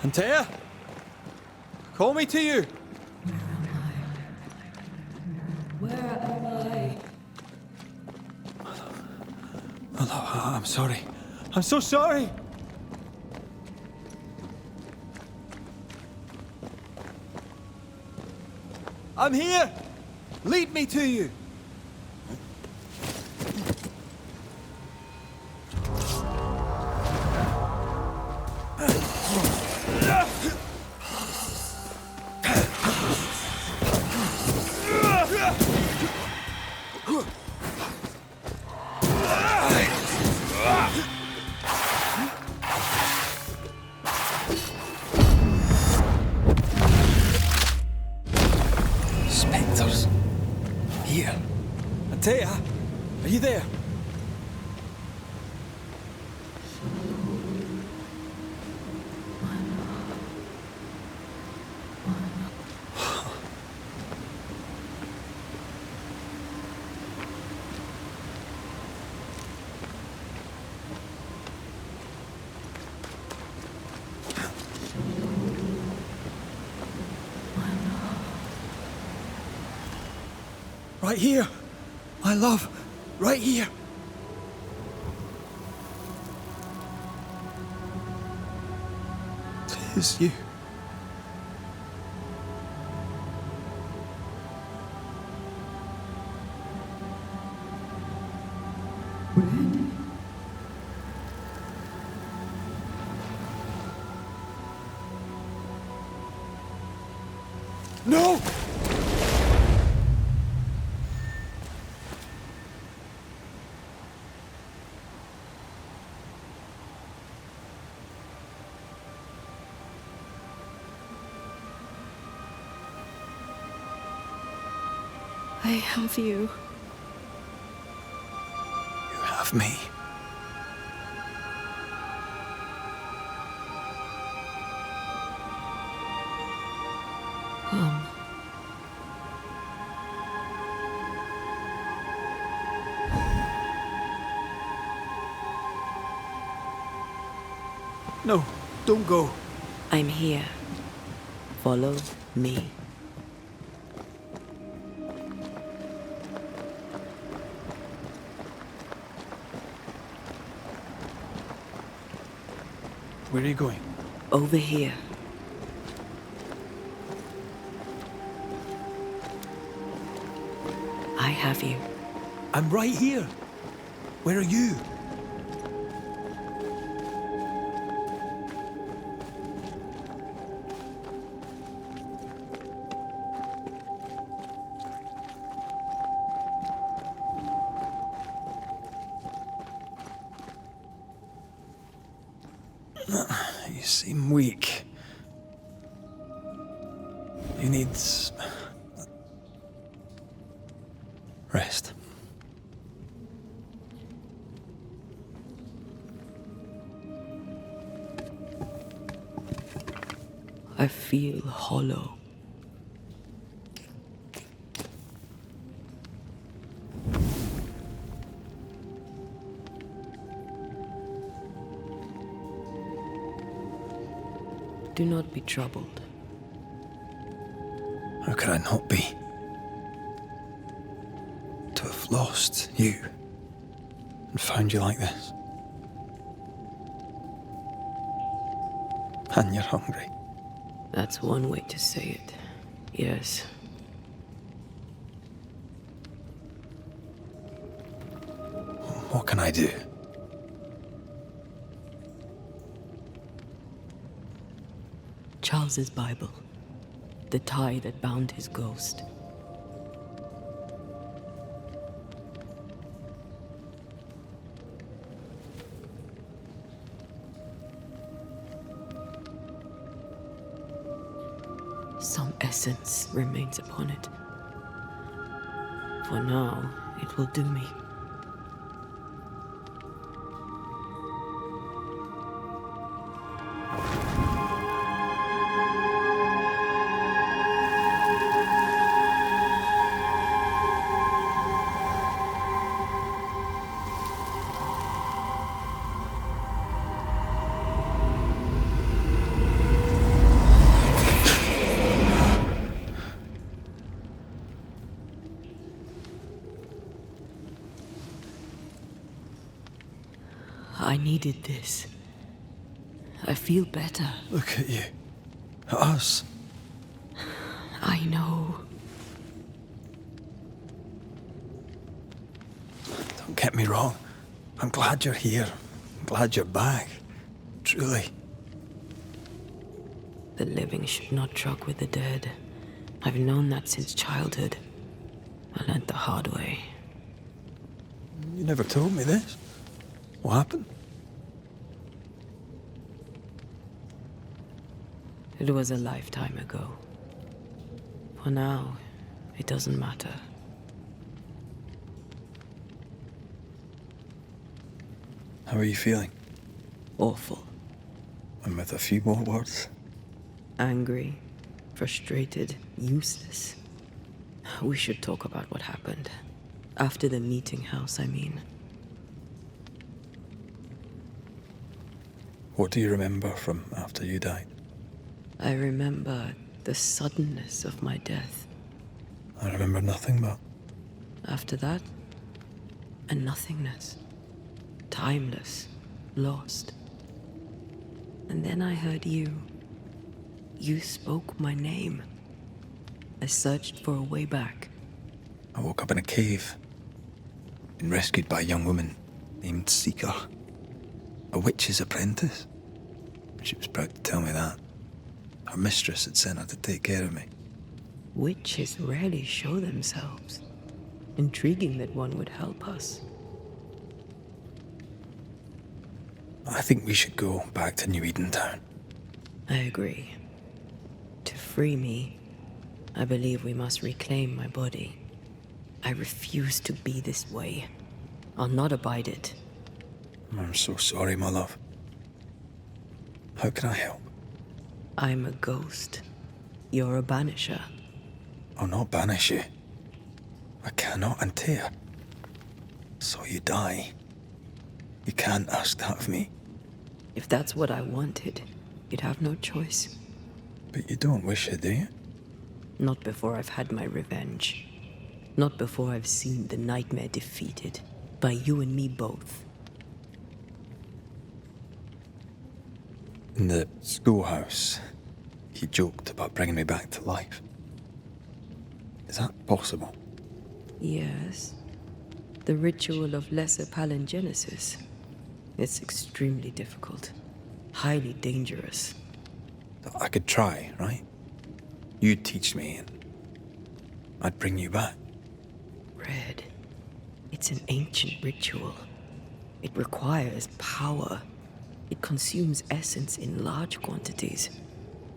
Antea? Call me to you. Where am I? Oh, I'm sorry. I'm so sorry! I'm here! Lead me to you! Specters. Here. Antea, are you there? Right here. My love. Right here. Tis you. No! I have you. You have me. No, don't go. I'm here. Follow me. Where are you going? Over here. I have you. I'm right here. Where are you? You seem weak. You need rest. I feel hollow. Do not be troubled. How could I not be? To have lost you and found you like this. And you're hungry. That's one way to say it. Yes. What can I do? Charles's Bible. The tie that bound his ghost. Some essence remains upon it. For now, it will do me. I needed this. I feel better. Look at you. At us. I know. Don't get me wrong. I'm glad you're here. I'm glad you're back. Truly. The living should not truck with the dead. I've known that since childhood. I learned the hard way. never told me this. What happened? It was a lifetime ago. For now, it doesn't matter. How are you feeling? Awful. And with a few more words? Angry, frustrated, useless. We should talk about what happened. After the meeting house, I mean. What do you remember from after you died? I remember the suddenness of my death. I remember nothing but... After that, a nothingness. Timeless, lost. And then I heard you. You spoke my name. I searched for a way back. I woke up in a cave. Been rescued by a young woman named Seeker. A witch's apprentice. She was proud to tell me that. Her mistress had sent her to take care of me. Witches rarely show themselves. Intriguing that one would help us. I think we should go back to New Eden Town. I agree. To free me, I believe we must reclaim my body. I refuse to be this way. I'll not abide it. I'm so sorry, my love. How can I help? I'm a ghost. You're a banisher. I'll not banish you. I cannot, Antea. So you die. You can't ask that of me. If that's what I wanted, you'd have no choice. But you don't wish it, do you? Not before I've had my revenge. Not before I've seen the nightmare defeated. By you and me both. In the schoolhouse, he joked about bringing me back to life. Is that possible? Yes. The ritual of lesser palingenesis. It's extremely difficult. Highly dangerous. I could try, right? You'd teach me and I'd bring you back. Red. It's an ancient ritual. It requires power. It consumes essence in large quantities.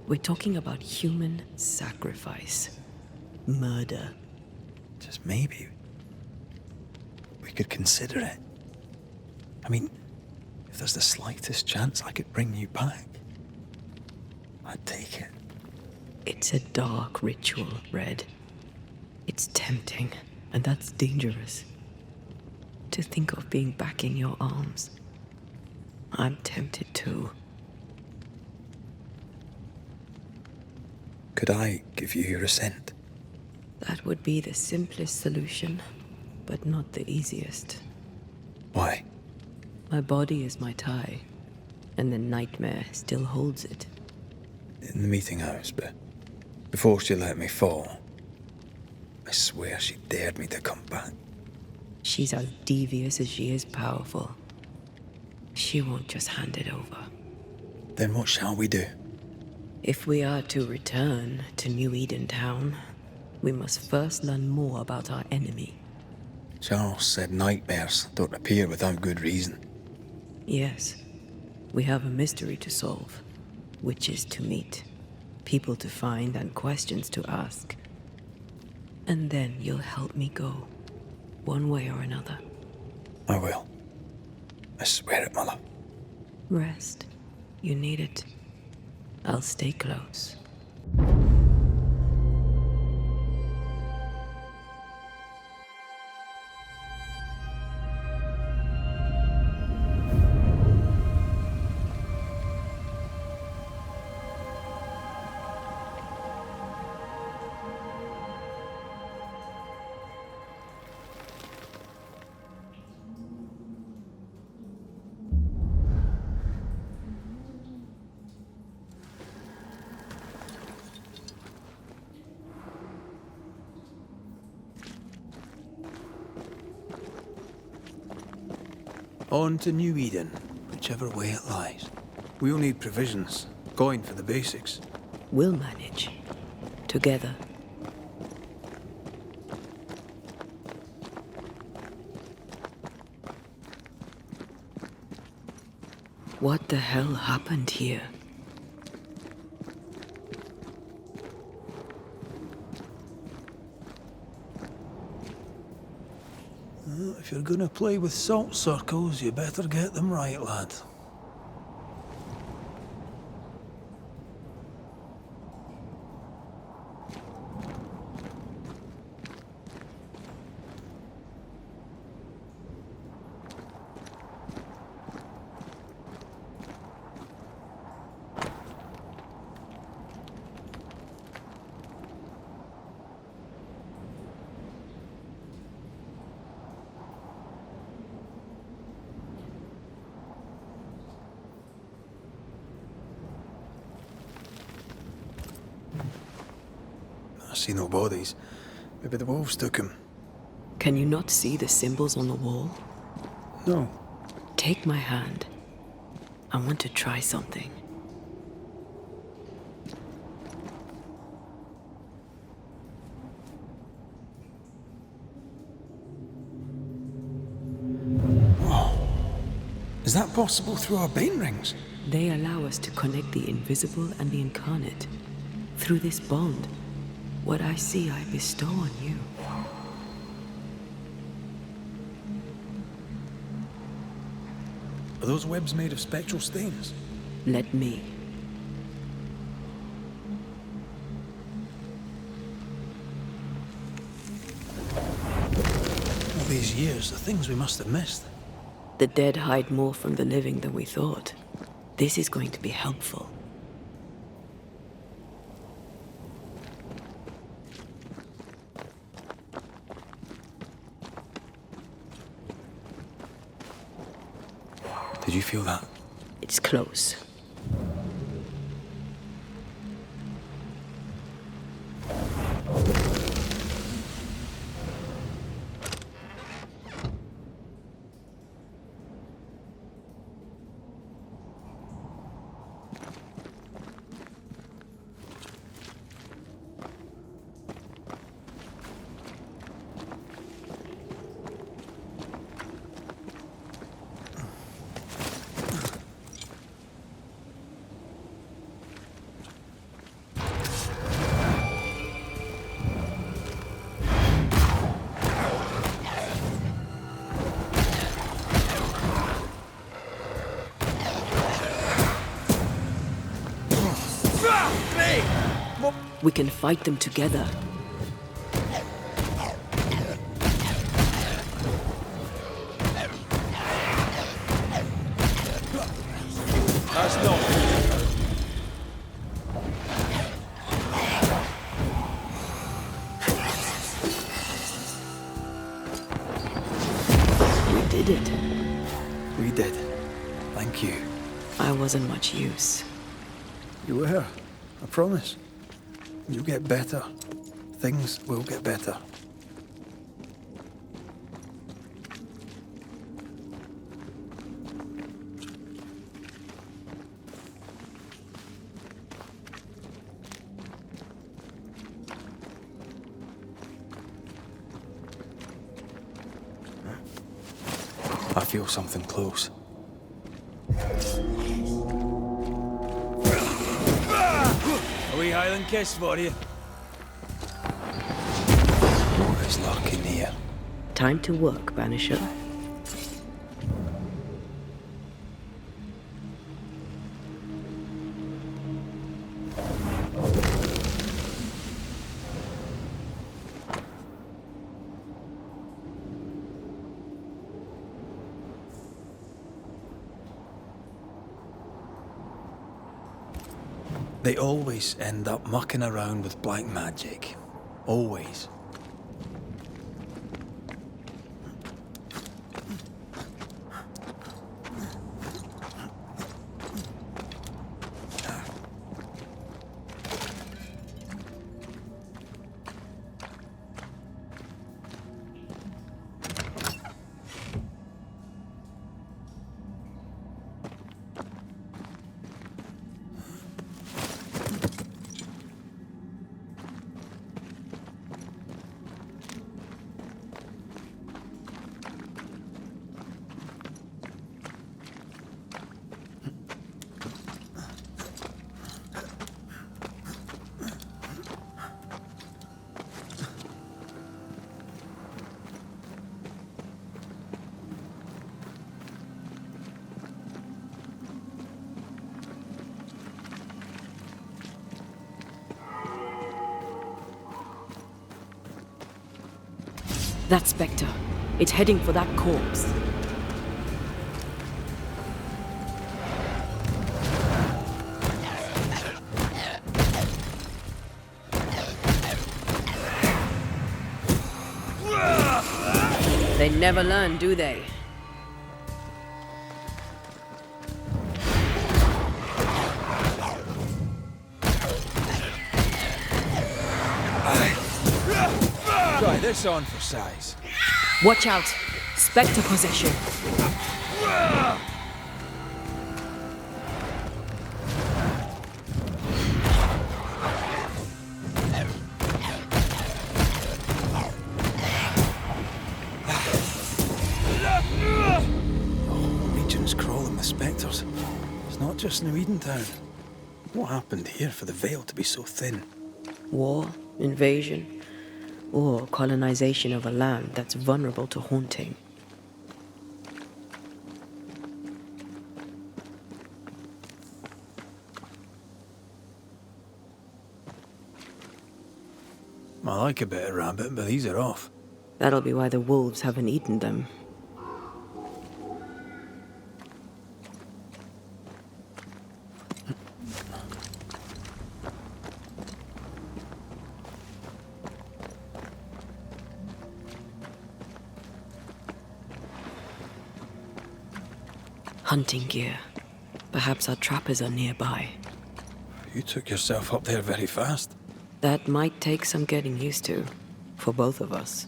We're talking about human sacrifice. Murder. Just maybe we could consider it. I mean, if there's the slightest chance I could bring you back, I'd take it. It's a dark ritual, Red. It's tempting, and that's dangerous. To think of being back in your arms. I'm tempted too. Could I give you your assent? That would be the simplest solution, but not the easiest. Why? My body is my tie, and the nightmare still holds it. In the meeting house, but before she let me fall, I swear she dared me to come back. She's as devious as she is powerful. She won't just hand it over. Then what shall we do? If we are to return to New Eden Town, we must first learn more about our enemy. Charles said nightmares don't appear without good reason. Yes, we have a mystery to solve, witches to meet, people to find, and questions to ask. And then you'll help me go, one way or another. I will. I swear it, my love. Rest. You need it. I'll stay close. On to New Eden, whichever way it lies. We'll need provisions, going for the basics. We'll manage. Together. What the hell happened here? If you're gonna play with salt circles, you better get them right, lad. I see no bodies. Maybe the wolves took him. Can you not see the symbols on the wall? No. Take my hand. I want to try something. Is that possible through our bane rings? They allow us to connect the invisible and the incarnate. Through this bond, what I see I bestow on you. Are those webs made of spectral stains? Let me. All these years, the things we must have missed. The dead hide more from the living than we thought. This is going to be helpful. Did you feel that? It's close. We can fight them together. That's not. We did it. We did. Thank you. I wasn't much use. You were. I promise. You'll get better. Things will get better. I feel something close. A wee Highland kiss for you. What is lurking here? Time to work, Banisher. They always end up mucking around with black magic. Always. That specter. It's heading for that corpse. They never learn, do they? Try this on for size. Watch out! Spectre possession. Legion's crawling with specters. It's not just New Edentown. What happened here for the veil to be so thin? War, invasion, or colonization of a land that's vulnerable to haunting. I like a bit of rabbit, but these are off. That'll be why the wolves haven't eaten them. Hunting gear. Perhaps our trappers are nearby. You took yourself up there very fast. That might take some getting used to, for both of us.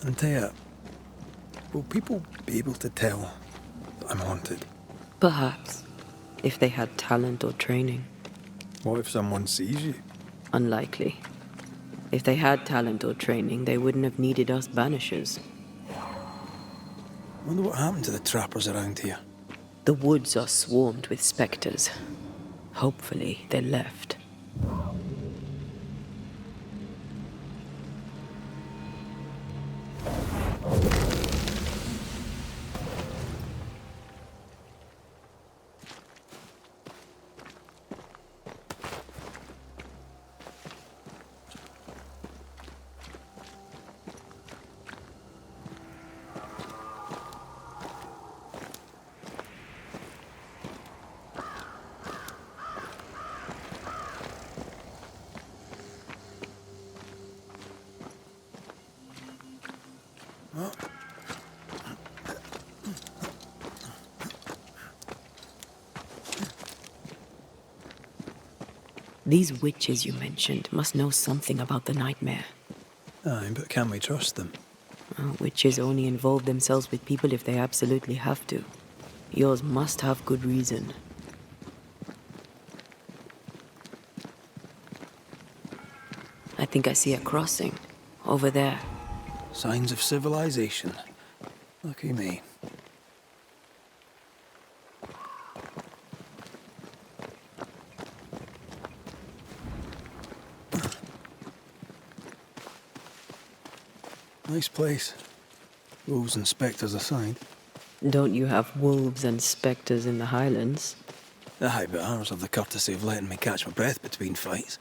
Antea, will people be able to tell that I'm haunted? Perhaps, if they had talent or training. What if someone sees you? Unlikely. If they had talent or training, they wouldn't have needed us banishers. Wonder what happened to the trappers around here. The woods are swarmed with specters. Hopefully, they left. These witches you mentioned must know something about the nightmare. Aye, but can we trust them? Witches only involve themselves with people if they absolutely have to. Yours must have good reason. I think I see a crossing. Over there. Signs of civilization. Lucky me. Nice place. Wolves and spectres aside. Don't you have wolves and spectres in the Highlands? Aye, but ours have the courtesy of letting me catch my breath between fights.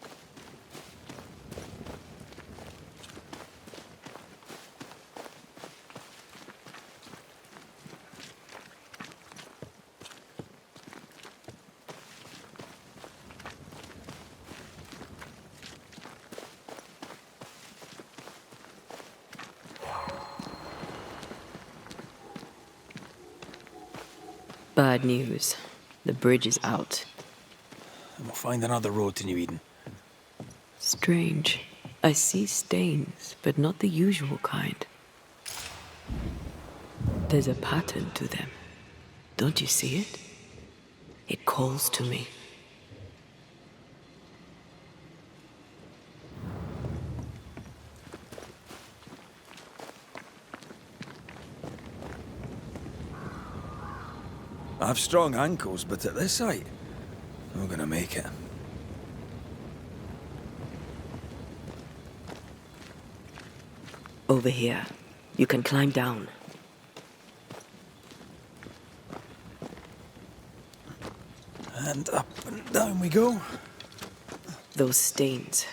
Bad news. The bridge is out. And we'll find another road to New Eden. Strange. I see stains, but not the usual kind. There's a pattern to them. Don't you see it? It calls to me. I have strong ankles, but at this height, I'm gonna make it. Over here. You can climb down. And up and down we go. Those stains.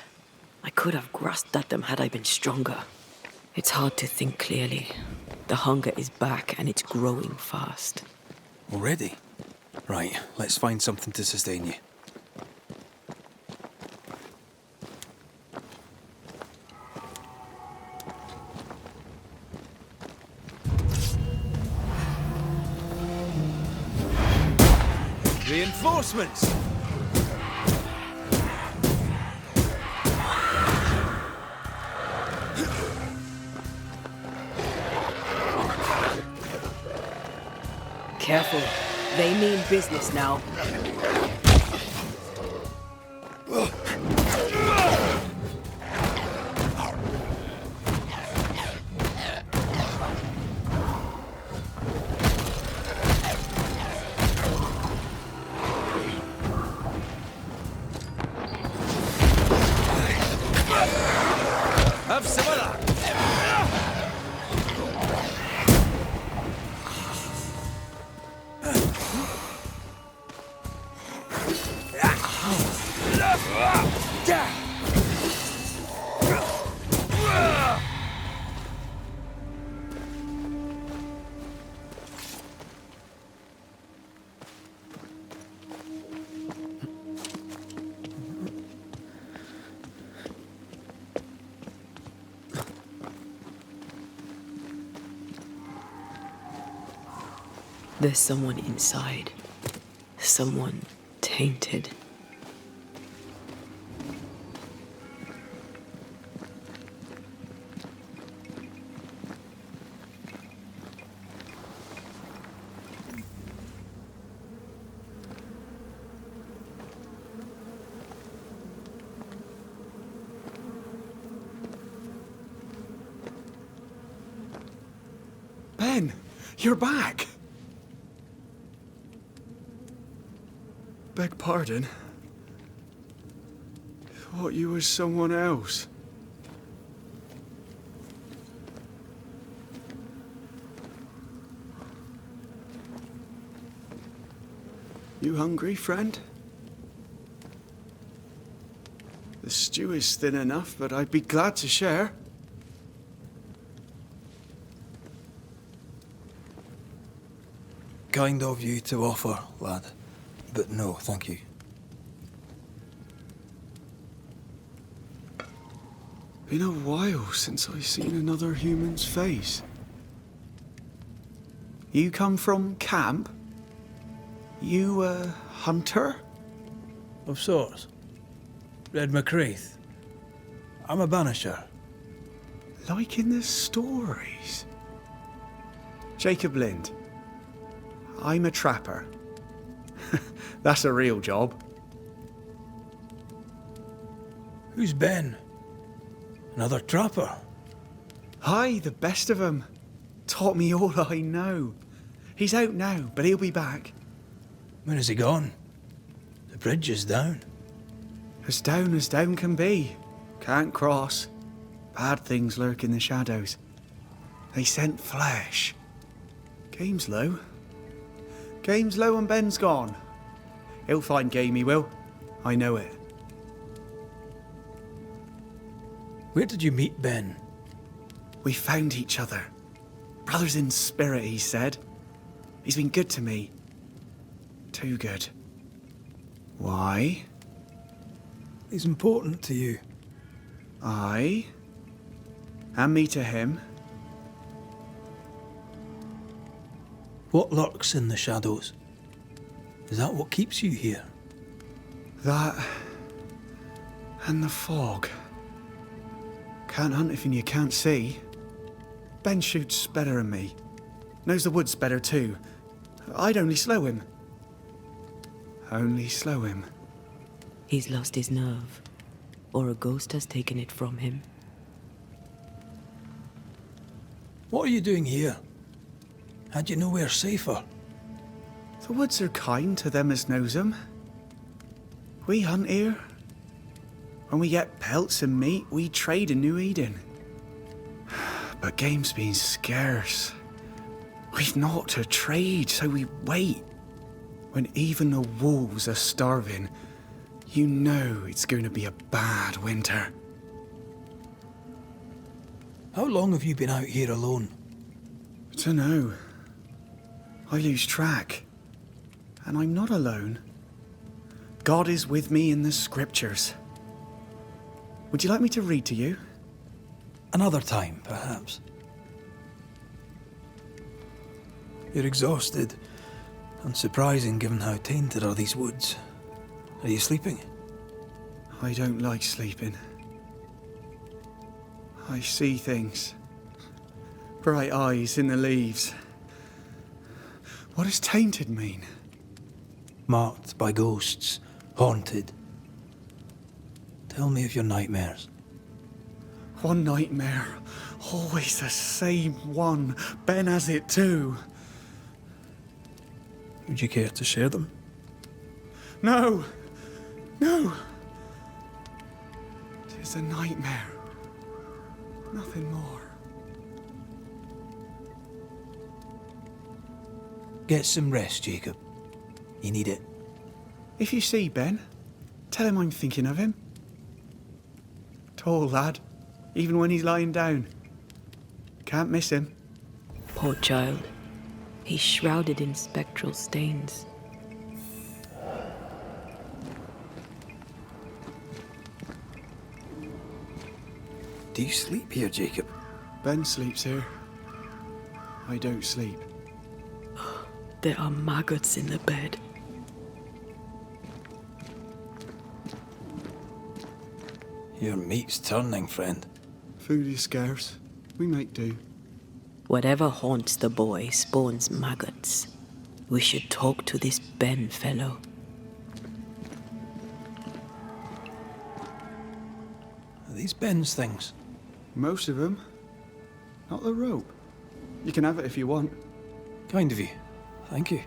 I could have grasped at them had I been stronger. It's hard to think clearly. The hunger is back and it's growing fast. Already? Right, let's find something to sustain you. Reinforcements! Careful. They mean business now. Have some of that! There's someone inside. Someone tainted. Ben, you're back! Beg pardon. Thought you was someone else. You hungry, friend? The stew is thin enough, but I'd be glad to share. Kind of you to offer, lad. But no, thank you. Been a while since I seen another human's face. You come from camp? You a hunter? Of sorts. Red Raith. I'm a banisher. Like in the stories. Jacob Lind. I'm a trapper. That's a real job. Who's Ben? Another trapper? Aye, the best of 'em. Taught me all I know. He's out now, but he'll be back. When is he gone? The bridge is down. As down can be. Can't cross. Bad things lurk in the shadows. They scent flesh. Game's low. Game's low and Ben's gone. He'll find game, he will. I know it. Where did you meet Ben? We found each other. Brothers in spirit, he said. He's been good to me. Too good. Why? He's important to you. Aye. And me to him. What lurks in the shadows? Is that what keeps you here? That... and the fog. Can't hunt if you can't see. Ben shoots better than me. Knows the woods better too. I'd only slow him. Only slow him. He's lost his nerve. Or a ghost has taken it from him. What are you doing here? Had you nowhere safer? The woods are kind to them as knows 'em. We hunt here. When we get pelts and meat, we trade in New Eden. But game's been scarce. We've naught to trade, so we wait. When even the wolves are starving, you know it's going to be a bad winter. How long have you been out here alone? Dunno. I lose track. And I'm not alone. God is with me in the scriptures. Would you like me to read to you? Another time, perhaps. You're exhausted. Unsurprising given how tainted are these woods. Are you sleeping? I don't like sleeping. I see things. Bright eyes in the leaves. What does tainted mean? Marked by ghosts. Haunted. Tell me of your nightmares. One nightmare. Always the same one. Ben has it too. Would you care to share them? No! No! Tis a nightmare. Nothing more. Get some rest, Jacob. You need it. If you see Ben, tell him I'm thinking of him. Tall lad, even when he's lying down. Can't miss him. Poor child. He's shrouded in spectral stains. Do you sleep here, Jacob? Ben sleeps here. I don't sleep. There are maggots in the bed. Your meat's turning, friend. Food is scarce. We make do. Whatever haunts the boy spawns maggots. We should talk to this Ben fellow. Are these Ben's things? Most of them. Not the rope. You can have it if you want. Kind of you. Thank you.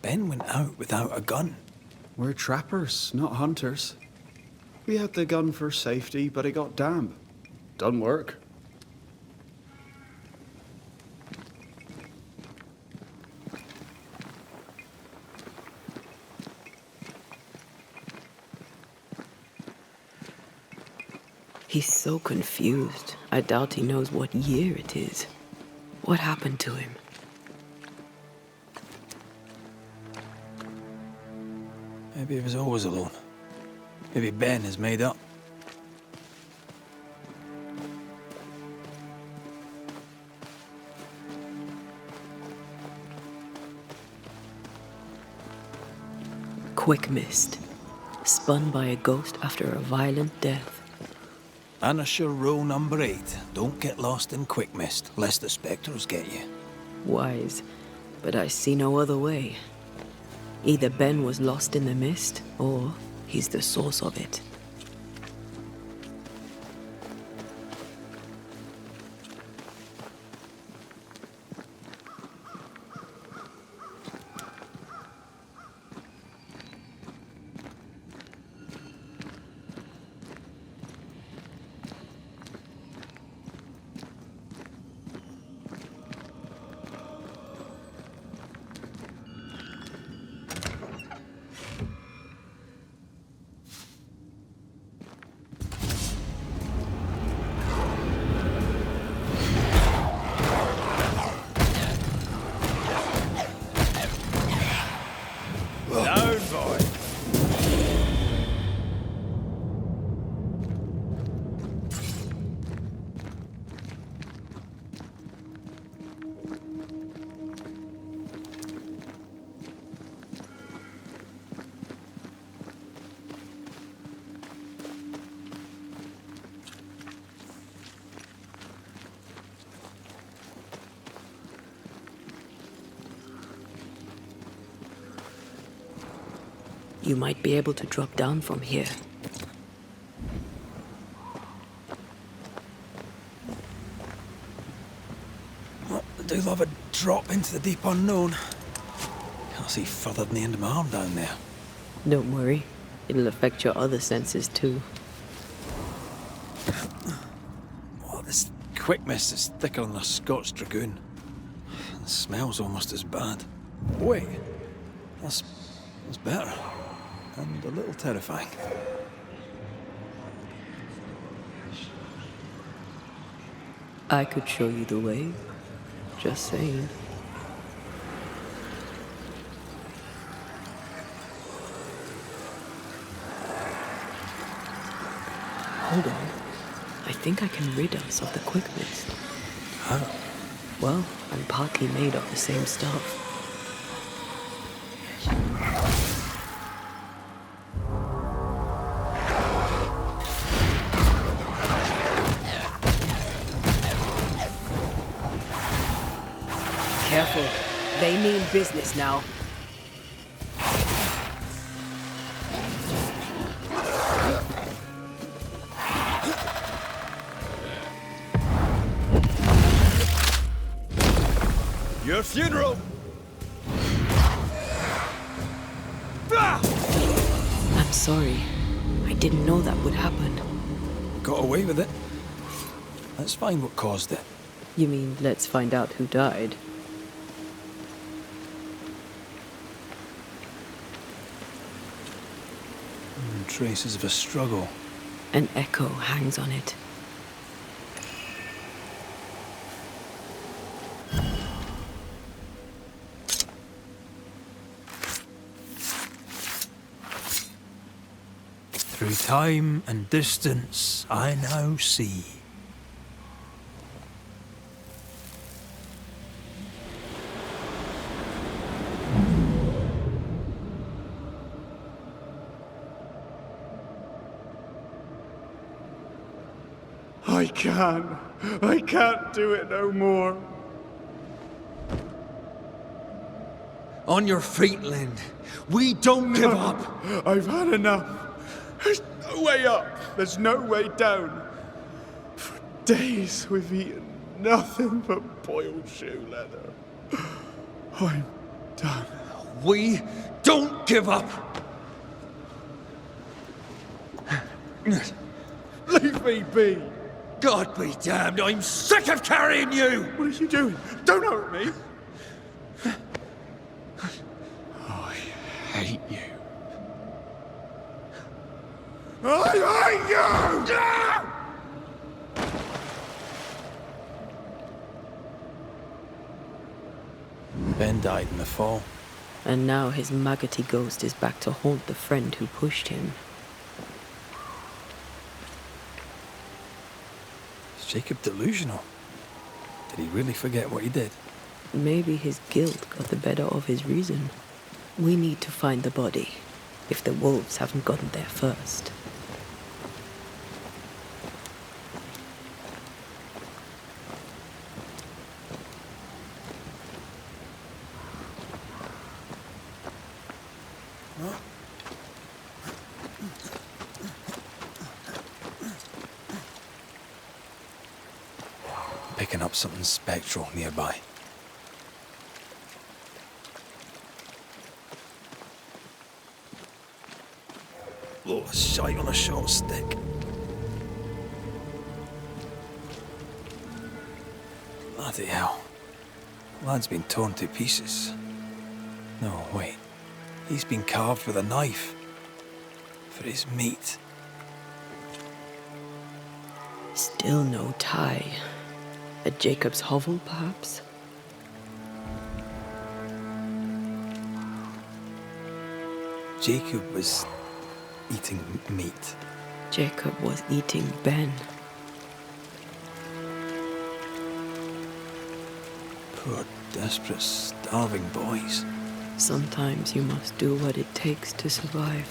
Ben went out without a gun. We're trappers, not hunters. We had the gun for safety, but it got damp. Doesn't work. He's so confused. I doubt he knows what year it is. What happened to him? Maybe he was always alone. Maybe Ben is made up. Quick mist. Spun by a ghost after a violent death. Banisher row number 8. Don't get lost in quick mist, lest the specters get you. Wise, but I see no other way. Either Ben was lost in the mist, or he's the source of it. You might be able to drop down from here. Well, I do love a drop into the deep unknown. Can't see further than the end of my arm down there. Don't worry. It'll affect your other senses too. quick mist is thicker than a Scots dragoon. The smell's almost as bad. Wait, that's better. And a little terrifying. I could show you the way. Just saying. Hold on. I think I can rid us of the quick mist. How? Well, I'm partly made of the same stuff. Careful. They mean business now. Your funeral! I'm sorry. I didn't know that would happen. Got away with it. Let's find what caused it. You mean, let's find out who died? Traces of a struggle. An echo hangs on it. Through time and distance, I now see. I can't do it no more. On your feet, Lind. We don't give up. I've had enough. There's no way up. There's no way down. For days we've eaten nothing but boiled shoe leather. I'm done. We don't give up. Leave me be. God be damned, I'm sick of carrying you! What are you doing? Don't hurt me. I hate you. I hate you! Ben died in the fall. And now his maggoty ghost is back to haunt the friend who pushed him. Is Jacob delusional? Did he really forget what he did? Maybe his guilt got the better of his reason. We need to find the body, if the wolves haven't gotten there first. Picking up something spectral nearby. Oh, a shite on a short stick. Bloody hell. Lad's been torn to pieces. No, wait. He's been carved with a knife. For his meat. Still no tie. At Jacob's hovel, perhaps? Jacob was eating meat. Jacob was eating Ben. Poor, desperate, starving boys. Sometimes you must do what it takes to survive.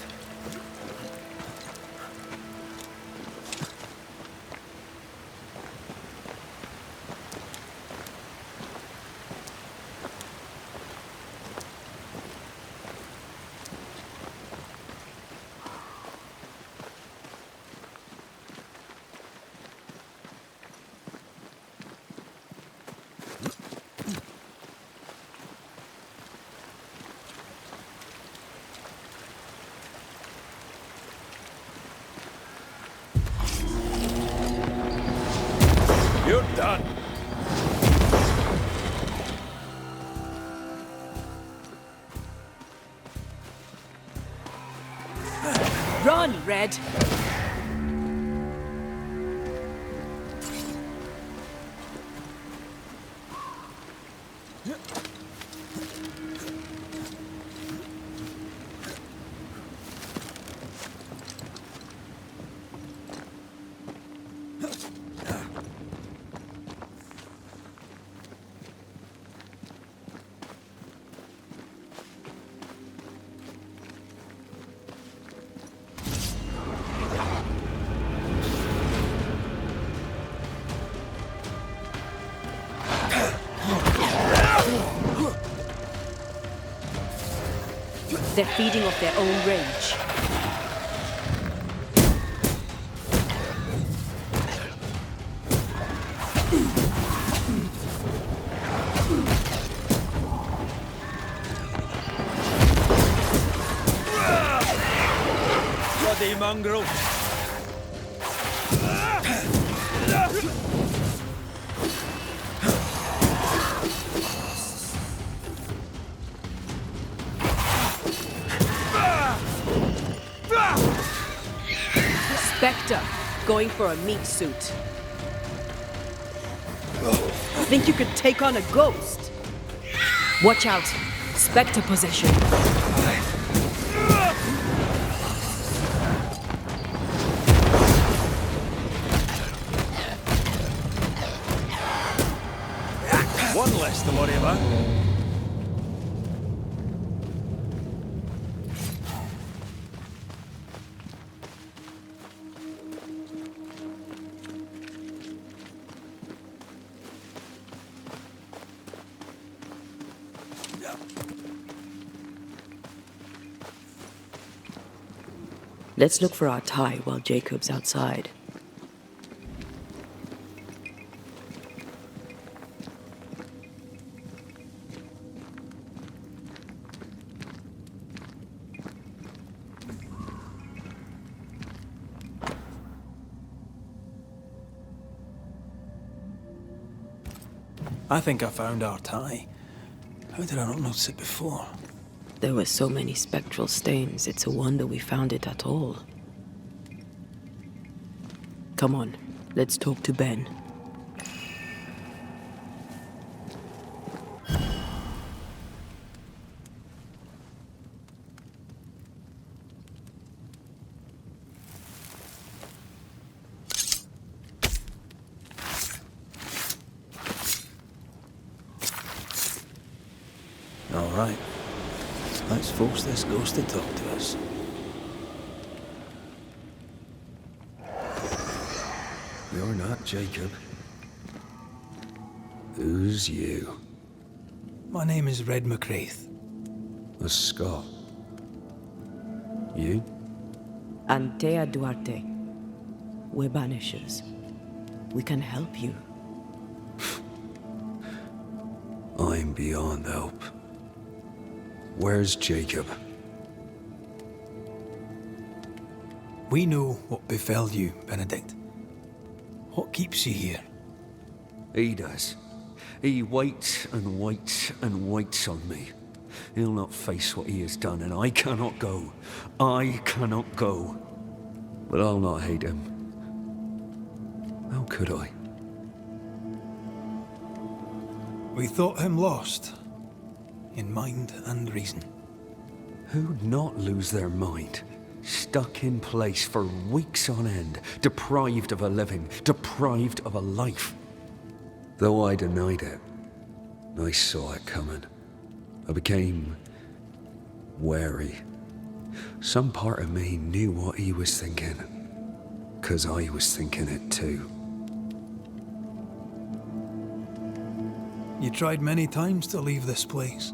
done. Run, Red! They're feeding off their own rage. Bloody mongrel! Spectre, going for a meat suit. Think you could take on a ghost? Watch out. Spectre possession. One less to worry about. Let's look for our tie while Jacob's outside. I think I found our tie. How did I not notice it before? There were so many spectral stains, it's a wonder we found it at all. Come on, let's talk to Ben. All right. Let's force this ghost to talk to us. You're not Jacob. Who's you? My name is Red McRaith. A Scot. You? Antea Duarte. We're Banishers. We can help you. I'm beyond help. Where's Jacob? We know what befell you, Benedict. What keeps you here? He does. He waits and waits and waits on me. He'll not face what he has done, and I cannot go. I cannot go. But I'll not hate him. How could I? We thought him lost, in mind and reason. Who'd not lose their mind? Stuck in place for weeks on end, deprived of a living, deprived of a life. Though I denied it, I saw it coming. I became wary. Some part of me knew what he was thinking, 'cause I was thinking it too. You tried many times to leave this place.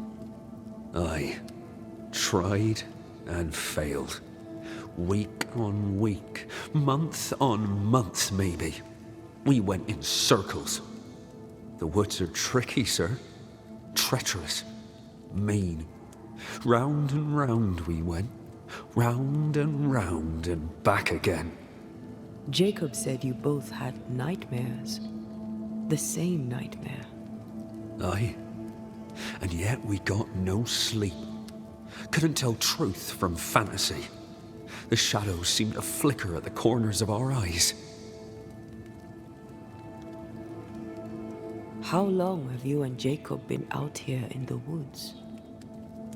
I tried and failed. Week on week, month on month maybe. We went in circles. The woods are tricky, sir. Treacherous. Mean. Round and round we went. Round and back again. Jacob said you both had nightmares. The same nightmare. Aye. And yet we got no sleep. Couldn't tell truth from fantasy. The shadows seemed to flicker at the corners of our eyes. How long have you and Jacob been out here in the woods?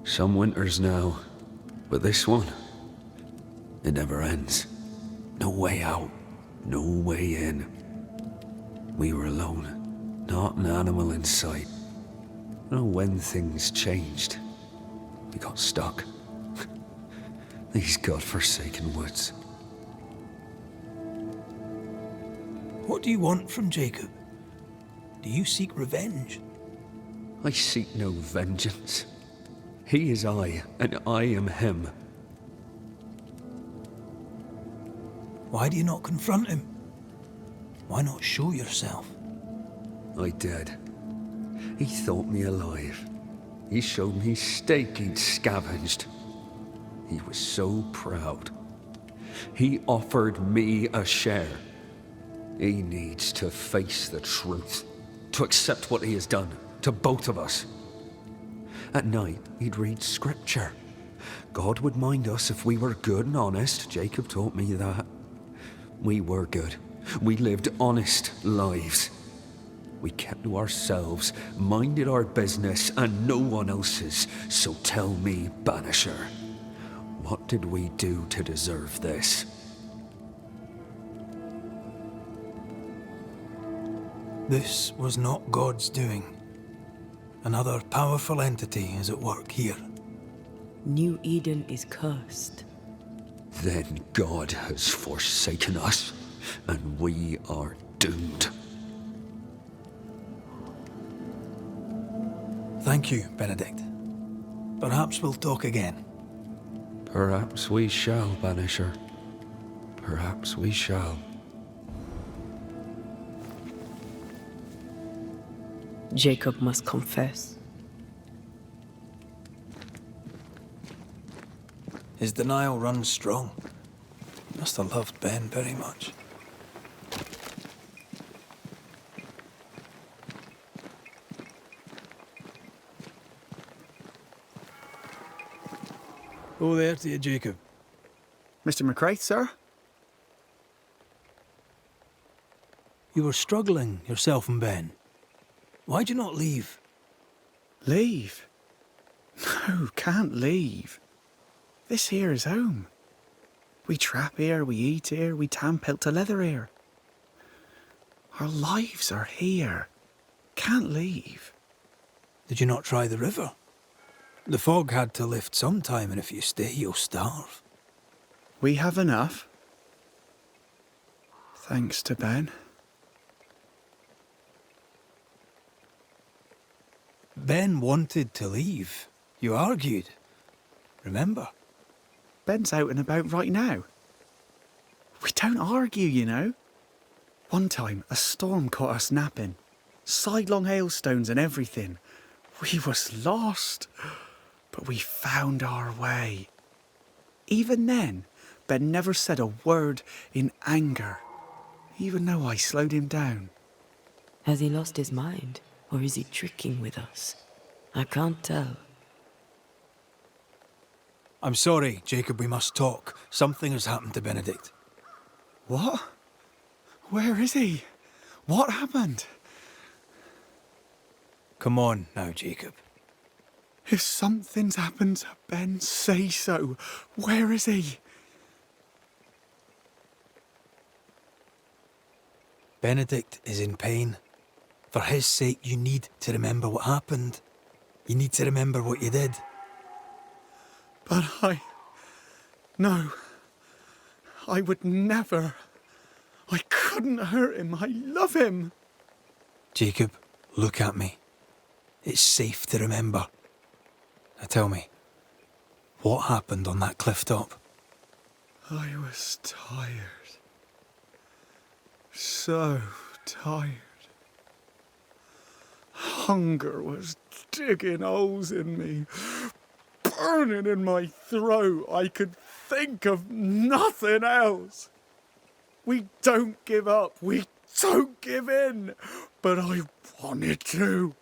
Some winters now, but this one, it never ends. No way out, no way in. We were alone, not an animal in sight. I don't know when things changed. We got stuck. These godforsaken woods. What do you want from Jacob? Do you seek revenge? I seek no vengeance. He is I, and I am him. Why do you not confront him? Why not show yourself? I did. He thought me alive. He showed me steak he'd scavenged. He was so proud. He offered me a share. He needs to face the truth, to accept what he has done to both of us. At night, he'd read scripture. God would mind us if we were good and honest. Jacob taught me that. We were good. We lived honest lives. We kept to ourselves, minded our business and no one else's. So tell me, Banisher, what did we do to deserve this? This was not God's doing. Another powerful entity is at work here. New Eden is cursed. Then God has forsaken us, and we are doomed. Thank you, Benedict. Perhaps we'll talk again. Perhaps we shall, Banisher. Perhaps we shall. Jacob must confess. His denial runs strong. Must have loved Ben very much. Oh, there to you, Jacob. Mr. McRaith, sir? You were struggling, yourself and Ben. Why'd you not leave? Leave? No, can't leave. This here is home. We trap here, we eat here, we tan pelt to leather here. Our lives are here. Can't leave. Did you not try the river? The fog had to lift sometime, and if you stay, you'll starve. We have enough. Thanks to Ben. Ben wanted to leave. You argued. Remember? Ben's out and about right now. We don't argue, you know. One time, a storm caught us napping. Sidelong hailstones and everything. We was lost. But we found our way. Even then, Ben never said a word in anger, even though I slowed him down. Has he lost his mind, or is he tricking with us? I can't tell. I'm sorry, Jacob, we must talk. Something has happened to Benedict. What? Where is he? What happened? Come on now, Jacob. If something's happened to Ben, say so. Where is he? Benedict is in pain. For his sake, you need to remember what happened. You need to remember what you did. But No. I would never. I couldn't hurt him. I love him. Jacob, look at me. It's safe to remember. Now tell me, what happened on that cliff top? I was tired. So tired. Hunger was digging holes in me, burning in my throat. I could think of nothing else. We don't give up. We don't give in. But I wanted to.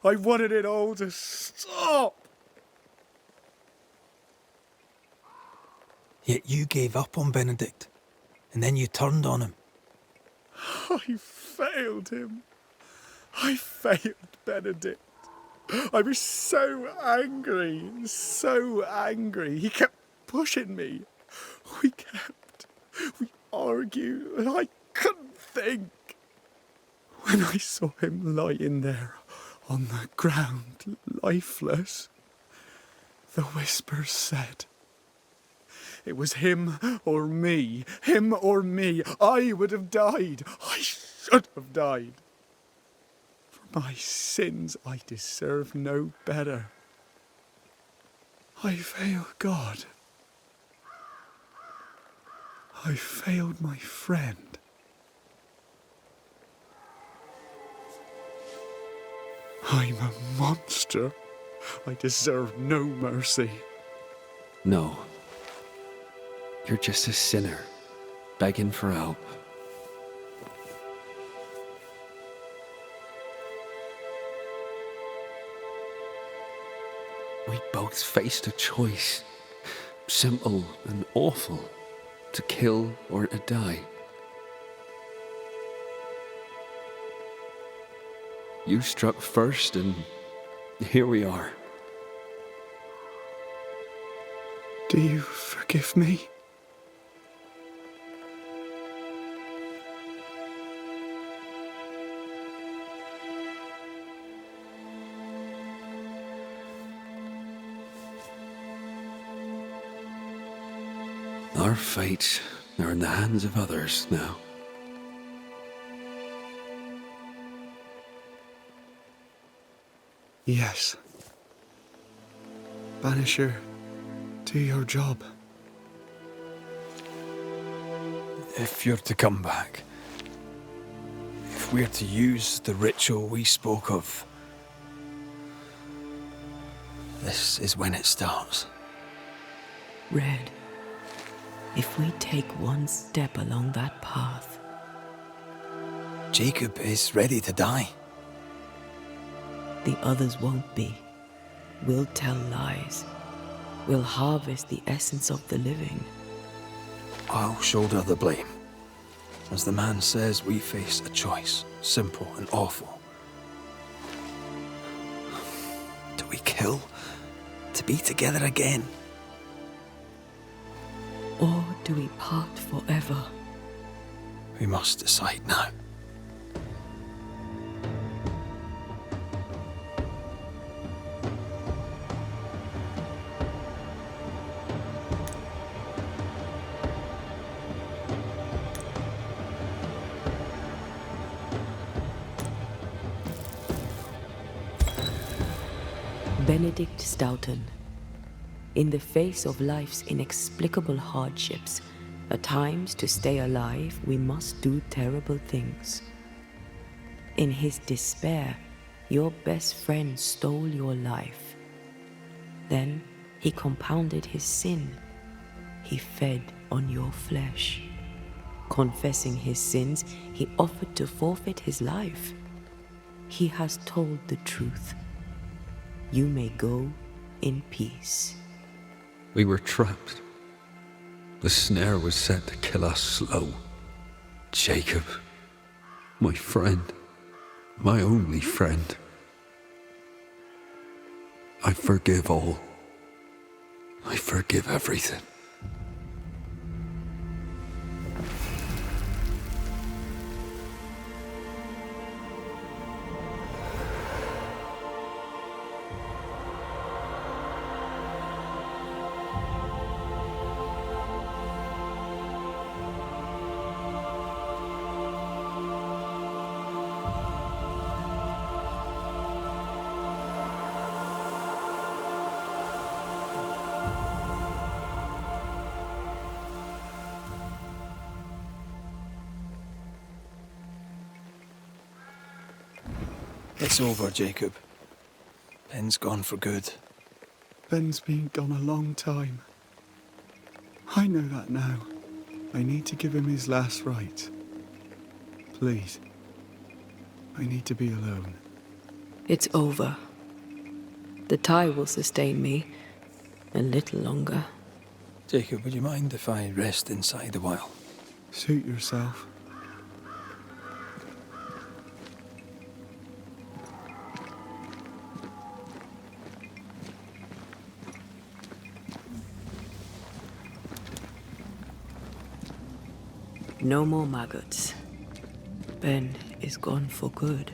I wanted it all to stop. Yet you gave up on Benedict, and then you turned on him. I failed him. I failed Benedict. I was so angry, so angry. He kept pushing me. We argued, and I couldn't think. When I saw him lying there on the ground, lifeless, the whispers said, it was him or me, him or me. I would have died. I should have died. For my sins, I deserve no better. I failed God. I failed my friend. I'm a monster. I deserve no mercy. No. You're just a sinner, begging for help. We both faced a choice, simple and awful, to kill or to die. You struck first, and here we are. Do you forgive me? Our fates are in the hands of others now. Yes. Banisher, do your job. If you're to come back, if we're to use the ritual we spoke of, this is when it starts. Red, if we take one step along that path, Jacob is ready to die. the others won't be. We'll tell lies. We'll harvest the essence of the living. I'll shoulder the blame. As the man says, we face a choice, simple and awful. Do we kill to be together again? Or do we part forever? We must decide now. Benedict Stoughton. In the face of life's inexplicable hardships, at times to stay alive, we must do terrible things. In his despair, your best friend stole your life. Then he compounded his sin. He fed on your flesh. Confessing his sins, he offered to forfeit his life. He has told the truth. You may go in peace. We were trapped. The snare was set to kill us slow. Jacob, my friend, my only friend. I forgive all. I forgive everything. It's over, Jacob. Ben's gone for good. Ben's been gone a long time. I know that now. I need to give him his last right. Please. I need to be alone. It's over. The tie will sustain me a little longer. Jacob, would you mind if I rest inside a while? Suit yourself. No more maggots. Ben is gone for good.